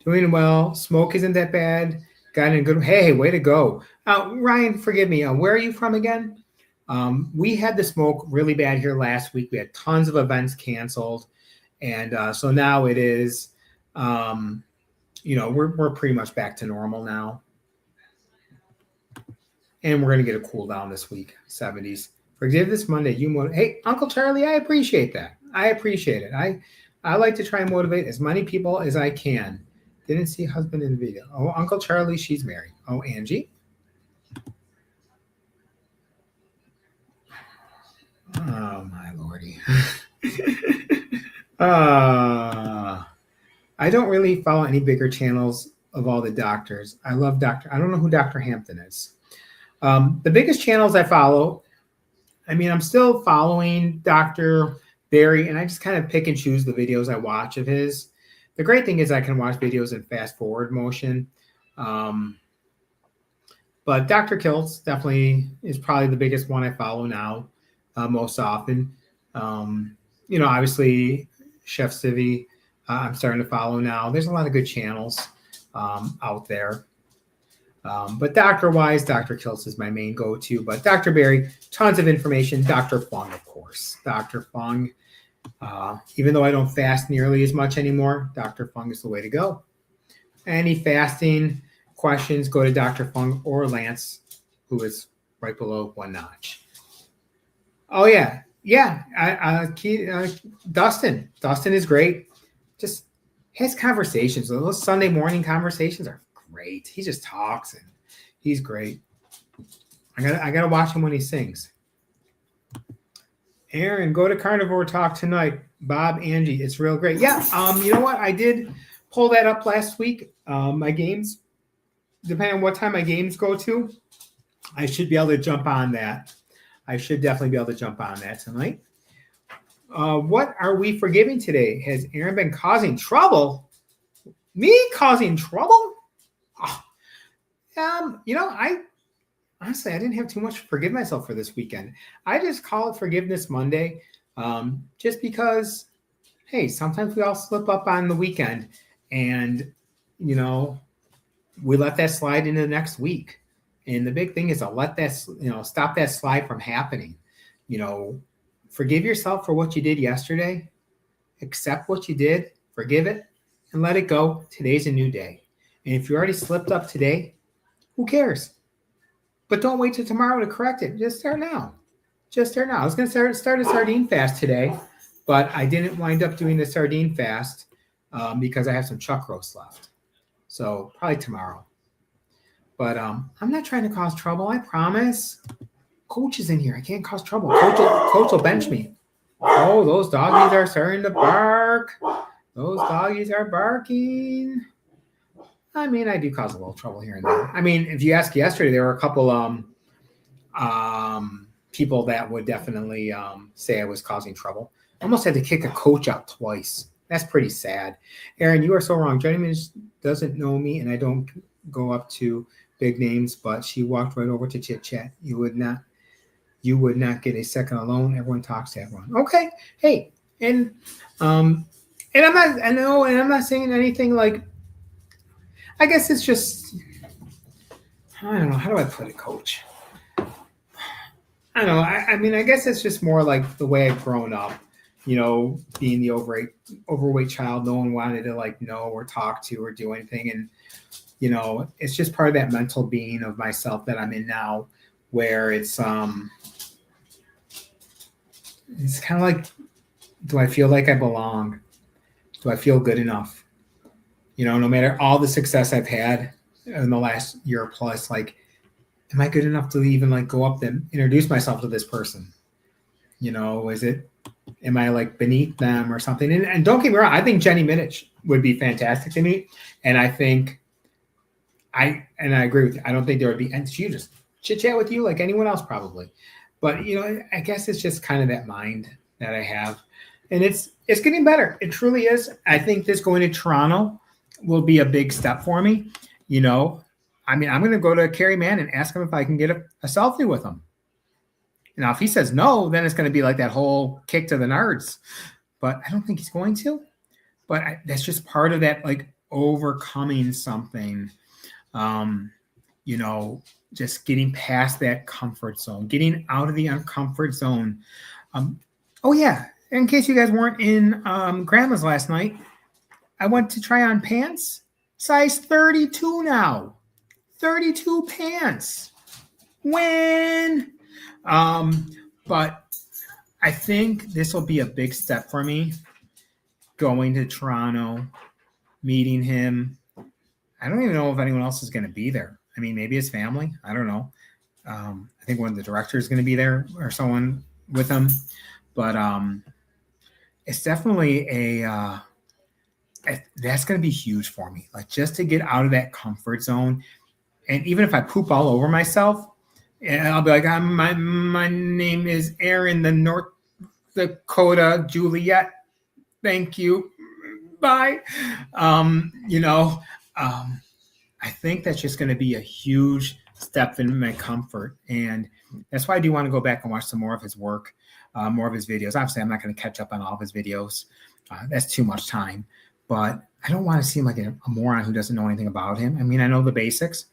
Doing well. Smoke isn't that bad. Got in a good... Hey, way to go. Ryan, forgive me. Where are you from again? We had the smoke really bad here last week. We had tons of events canceled. And so now it is, we're pretty much back to normal now. And we're going to get a cool down this week, 70s. Forgive this Monday. Hey, Uncle Charlie, I appreciate that. I appreciate it. I like to try and motivate as many people as I can Didn't see husband in the video. Oh, Uncle Charlie, she's married. Oh, Angie. Oh, my lordy. I don't really follow any bigger channels of all the doctors. I love I don't know who Dr. Hampton is. The biggest channels I follow, I mean, I'm still following Dr. Barry, and I just kind of pick and choose the videos I watch of his. The great thing is I can watch videos in fast forward motion. But Dr. Kiltz definitely is probably the biggest one I follow now most often. Obviously, Chef Civi, I'm starting to follow now. There's a lot of good channels out there. But doctor-wise, Dr. Kiltz is my main go-to. But Dr. Barry, tons of information. Dr. Fung, of course. Dr. Fung, even though I don't fast nearly as much anymore, Dr. Fung is the way to go. Any fasting questions, go to Dr. Fung or Lance, who is right below one notch. Oh, yeah. Yeah. Dustin. Dustin is great. Just his conversations, those Sunday morning conversations are great. He just talks and he's great. I gotta watch him when he sings. Aaron, go to Carnivore Talk tonight. Bob, Angie, it's real great. Yeah, you know what? I did pull that up last week. My games, depending on what time my games go to, I should be able to jump on that. I should definitely be able to jump on that tonight. What are we forgiving today? Has Aaron been causing trouble? Me causing trouble? Oh. I honestly, I didn't have too much to forgive myself for this weekend. I just call it Forgiveness Monday, just because, hey, sometimes we all slip up on the weekend, and we let that slide into the next week. And the big thing is to let that, stop that slide from happening. Forgive yourself for what you did yesterday. Accept what you did, forgive it, and let it go. Today's a new day. And if you already slipped up today, who cares? But don't wait till tomorrow to correct it. Just start now. I was going to start a sardine fast today, but I didn't wind up doing the sardine fast because I have some chuck roast left. So probably tomorrow. But I'm not trying to cause trouble, I promise. Coach is in here. I can't cause trouble. Coach will bench me. Oh, those doggies are starting to bark. Those doggies are barking. I mean, I do cause a little trouble here and there. I mean, if you ask yesterday, there were a couple people that would definitely say I was causing trouble. I almost had to kick a coach out twice. That's pretty sad. Aaron, you are so wrong. Jenny doesn't know me, and I don't go up to big names, but she walked right over to chit chat. You would not get a second alone. Everyone talks to everyone. Okay. Hey, and I'm not saying anything like, I guess it's just, I don't know. How do I put it, Coach? I don't know. I mean, I guess it's just more like the way I've grown up, being the overweight child. No one wanted to know or talk to or do anything. And, it's just part of that mental being of myself that I'm in now, where it's kind of like, do I feel like I belong? Do I feel good enough? No matter all the success I've had in the last year plus, am I good enough to even go up and introduce myself to this person? Am I beneath them or something? And don't get me wrong, I think Jenny Minich would be fantastic to me. And I think I agree with you. I don't think there would be, and she just chit chat with you like anyone else probably. But, I guess it's just kind of that mind that I have. And it's getting better. It truly is. I think this going to Toronto will be a big step for me. I'm going to go to Kerry Mann and ask him if I can get a selfie with him. Now, if he says no, then it's going to be like that whole kick to the nards. But I don't think he's going to. But that's just part of that, overcoming something. Just getting past that comfort zone, getting out of the uncomfort zone. Oh, yeah. In case you guys weren't in Grandma's last night, I went to try on pants. Size 32 now. 32 pants. When? But I think this will be a big step for me. Going to Toronto, meeting him, I don't even know if anyone else is going to be there. I mean, maybe his family. I don't know. I think one of the directors is going to be there or someone with him. But it's definitely that's going to be huge for me. Like just to get out of that comfort zone. And even if I poop all over myself, and I'll be like, my name is Aaron, the North Dakota Juliet. Thank you. Bye. I think that's just going to be a huge step in my comfort. And that's why I do want to go back and watch some more of his work, more of his videos. Obviously, I'm not going to catch up on all of his videos. That's too much time. But I don't want to seem like a moron who doesn't know anything about him. I mean, I know the basics.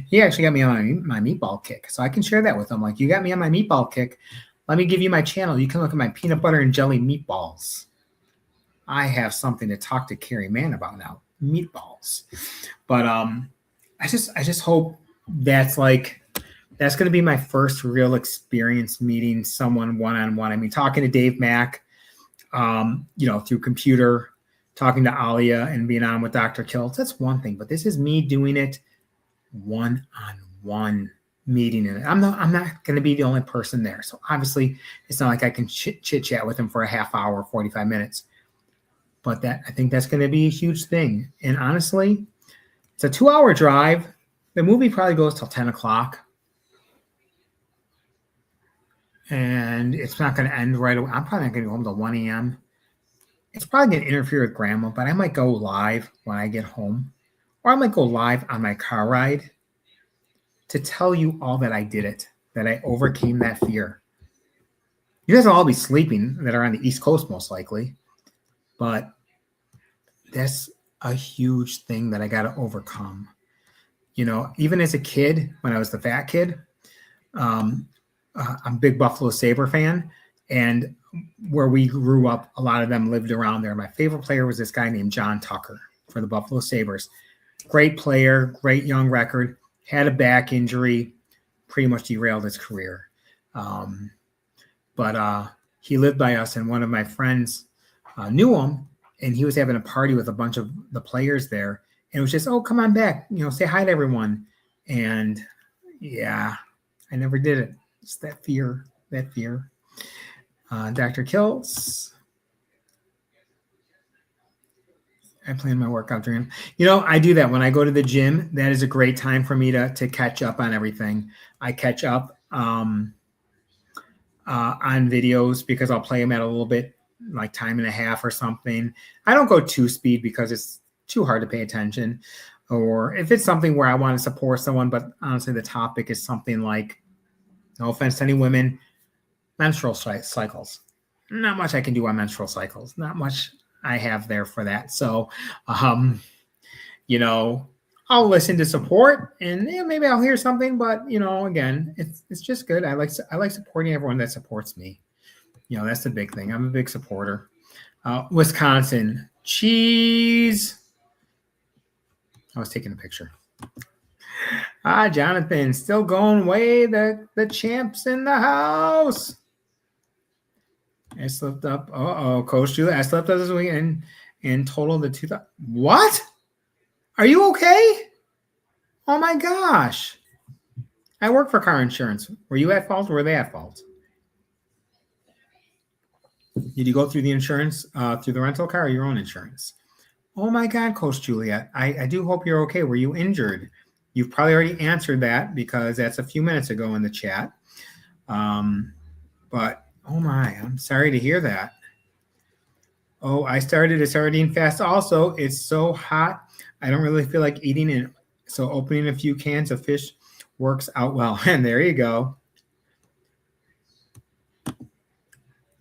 He actually got me on my meatball kick. So I can share that with him. Like, you got me on my meatball kick. Let me give you my channel. You can look at my peanut butter and jelly meatballs. I have something to talk to Carrie Mann about now. Meatballs. But I just hope that's going to be my first real experience meeting someone one-on-one. I mean, talking to Dave Mack, through computer, talking to Alia and being on with Dr. Kiltz, that's one thing. But this is me doing it one-on-one meeting. And I'm not going to be the only person there. So obviously it's not like I can chit chat with him for a half hour, 45 minutes. But I think that's going to be a huge thing. And honestly, it's a 2-hour drive. The movie probably goes till 10 o'clock. And it's not going to end right away. I'm probably not going to go home till 1 a.m. It's probably going to interfere with Grandma, but I might go live when I get home. Or I might go live on my car ride to tell you all that I did it, that I overcame that fear. You guys will all be sleeping that are on the East Coast most likely. But that's a huge thing that I got to overcome. Even as a kid, when I was the fat kid, I'm a big Buffalo Sabre fan. And where we grew up, a lot of them lived around there. My favorite player was this guy named John Tucker for the Buffalo Sabres. Great player, great young record, had a back injury, pretty much derailed his career. But he lived by us, and one of my friends knew him, and he was having a party with a bunch of the players there. And it was just, oh, come on back, say hi to everyone. And yeah, I never did it. It's that fear. Dr. Kiltz. I plan my workout during. I do that when I go to the gym. That is a great time for me to catch up on everything. I catch up on videos because I'll play them at a little bit like time and a half or something. I don't go 2-speed because it's too hard to pay attention. Or if it's something where I want to support someone, but honestly, the topic is something like, no offense to any women, menstrual cycles. Not much I can do on menstrual cycles. Not much I have there for that. So, I'll listen to support and maybe I'll hear something, but again, it's just good. I like supporting everyone that supports me. That's the big thing. I'm a big supporter. Wisconsin cheese. I was taking a picture. Jonathan, still going way. The champ's in the house. I slipped up. Coach Julie, I slipped up this week and total the 2000. What? Are you okay? Oh my gosh. I work for car insurance. Were you at fault or were they at fault? Did you go through the insurance, through the rental car or your own insurance? Oh my God, Coach Juliet. I do hope you're okay. Were you injured? You've probably already answered that because that's a few minutes ago in the chat. But oh my, I'm sorry to hear that. Oh, I started a sardine fast also. It's so hot. I don't really feel like eating it. So opening a few cans of fish works out well. And there you go.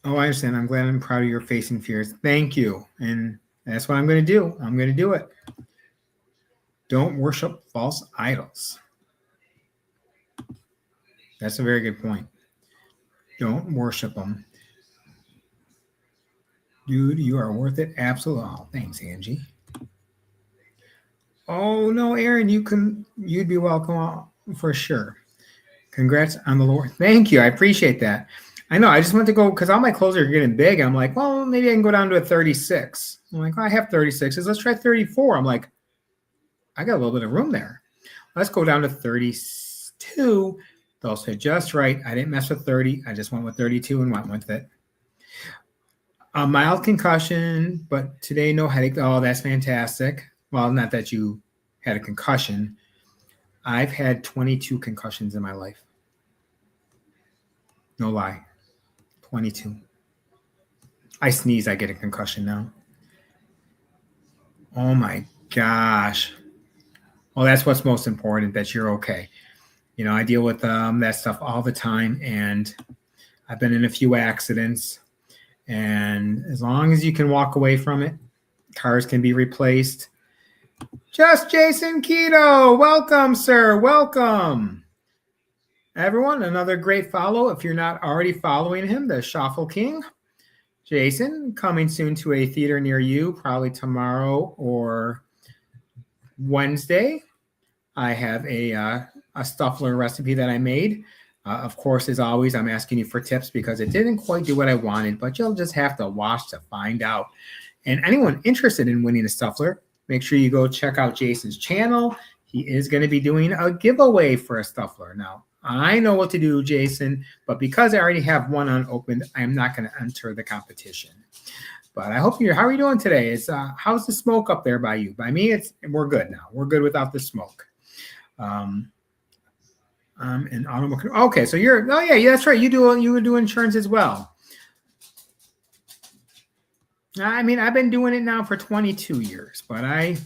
Oh, I understand. I'm glad I'm proud of your facing fears. Thank you. And that's what I'm going to do. I'm going to do it. Don't worship false idols. That's a very good point. Don't worship them. Dude, you are worth it. Absolutely. Oh, thanks, Angie. Oh, no, Aaron, you'd be welcome for sure. Congrats on the Lord. Thank you. I appreciate that. I know. I just want to go because all my clothes are getting big. I'm like, well, maybe I can go down to a 36. I'm like, well, I have 36s. Let's try 34. I'm like, I got a little bit of room there. Let's go down to 32. Those fit just right. I didn't mess with 30. I just went with 32 and went with it. A mild concussion, but today no headache. Oh, that's fantastic. Well, not that you had a concussion. I've had 22 concussions in my life. No lie. 22. I sneeze, I get a concussion now. Oh my gosh. Well, that's what's most important, that you're okay. You know, I deal with that stuff all the time, and I've been in a few accidents. And as long as you can walk away from it, cars can be replaced. Just Jason Keto, welcome, sir, welcome. Everyone, another great follow. If you're not already following him, the Shuffle King. Jason, coming soon to a theater near you, probably tomorrow or Wednesday. I have a Stuffler recipe that I made. Of course, as always, I'm asking you for tips because it didn't quite do what I wanted, but you'll just have to watch to find out. And anyone interested in winning a Stuffler, make sure you go check out Jason's channel. He is going to be doing a giveaway for a Stuffler. Now, I know what to do, Jason, but because I already have one unopened, I'm not going to enter the competition. But I hope how are you doing today? How's the smoke up there by you? By me, we're good now. We're good without the smoke. An automobile. Okay, so yeah, that's right. You do insurance as well. I mean, I've been doing it now for 22 years, but I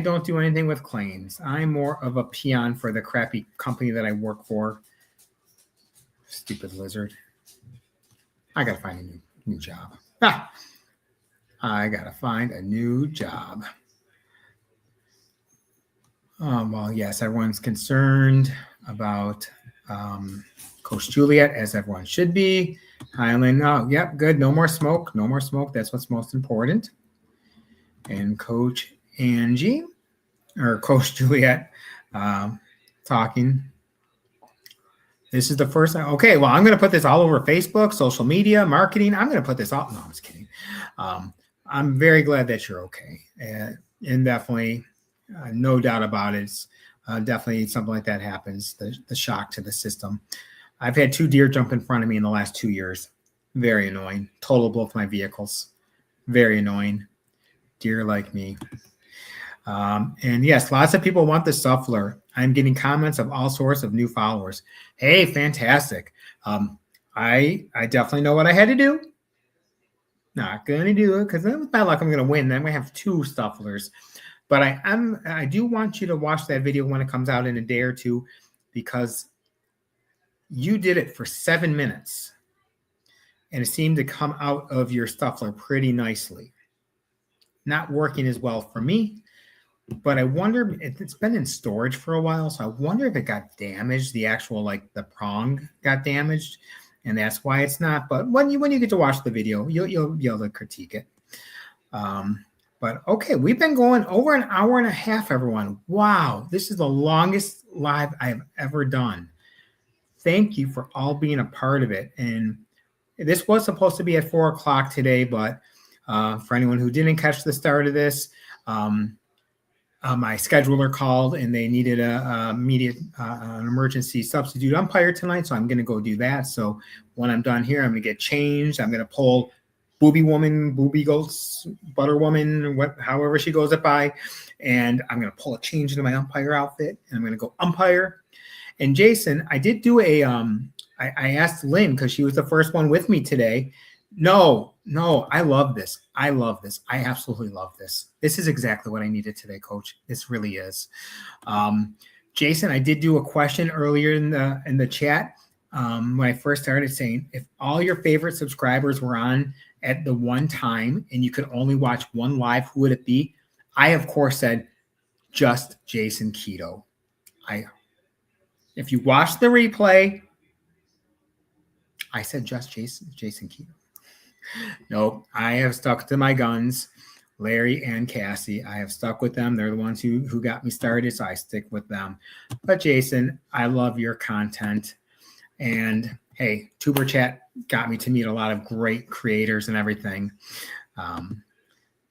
don't do anything with claims. I'm more of a peon for the crappy company that I work for. Stupid lizard. I gotta find a new job. I gotta find a new job. Well, yes, everyone's concerned about Coach Juliet, as everyone should be. Highland, oh, yep, good. No more smoke. No more smoke. That's what's most important. And Coach Angie, or Coach Juliet, talking. This is the first. Okay, well, I'm going to put this all over Facebook, social media, marketing. I'm going to put this all. No, I'm just kidding. I'm very glad that you're okay. And definitely, no doubt about it. It's definitely something like that happens, the shock to the system. I've had 2 deer jump in front of me in the last 2 years. Very annoying. Total both my vehicles. Very annoying. Deer like me. And yes, lots of people want the Stuffler. I'm getting comments of all sorts of new followers. Hey, fantastic. I definitely know what I had to do. Not going to do it because with my luck, I'm going to win. Then we have 2 Stufflers. But I do want you to watch that video when it comes out in a day or two, because you did it for 7 minutes and it seemed to come out of your Stuffler pretty nicely. Not working as well for me, but I wonder if it's been in storage for a while. So I wonder if it got damaged. The actual, the prong got damaged, and that's why it's not. But when you get to watch the video, you'll be able to critique it. But okay, we've been going over an hour and a half, everyone. Wow, this is the longest live I have ever done. Thank you for all being a part of it. And this was supposed to be at 4 o'clock today, but for anyone who didn't catch the start of this, my scheduler called and they needed an emergency substitute umpire tonight, so I'm going to go do that. So when I'm done here, I'm going to get changed. I'm going to pull Booby Goats, Butter Woman, however she goes it by, and I'm going to pull a change into my umpire outfit, and I'm going to go umpire. And Jason, I did do I asked Lynn, because she was the first one with me today. No, I love this. I absolutely love this. This is exactly what I needed today, Coach. This really is. Jason, I did do a question earlier in the chat when I first started, saying if all your favorite subscribers were on at the one time and you could only watch one live, who would it be? I, of course, said just Jason Keto. If you watch the replay, I said just Jason Keto. Nope, I have stuck to my guns. Larry and Cassie, I have stuck with them. They're the ones who got me started, so I stick with them. But Jason, I love your content. And hey, Tuber Chat got me to meet a lot of great creators and everything.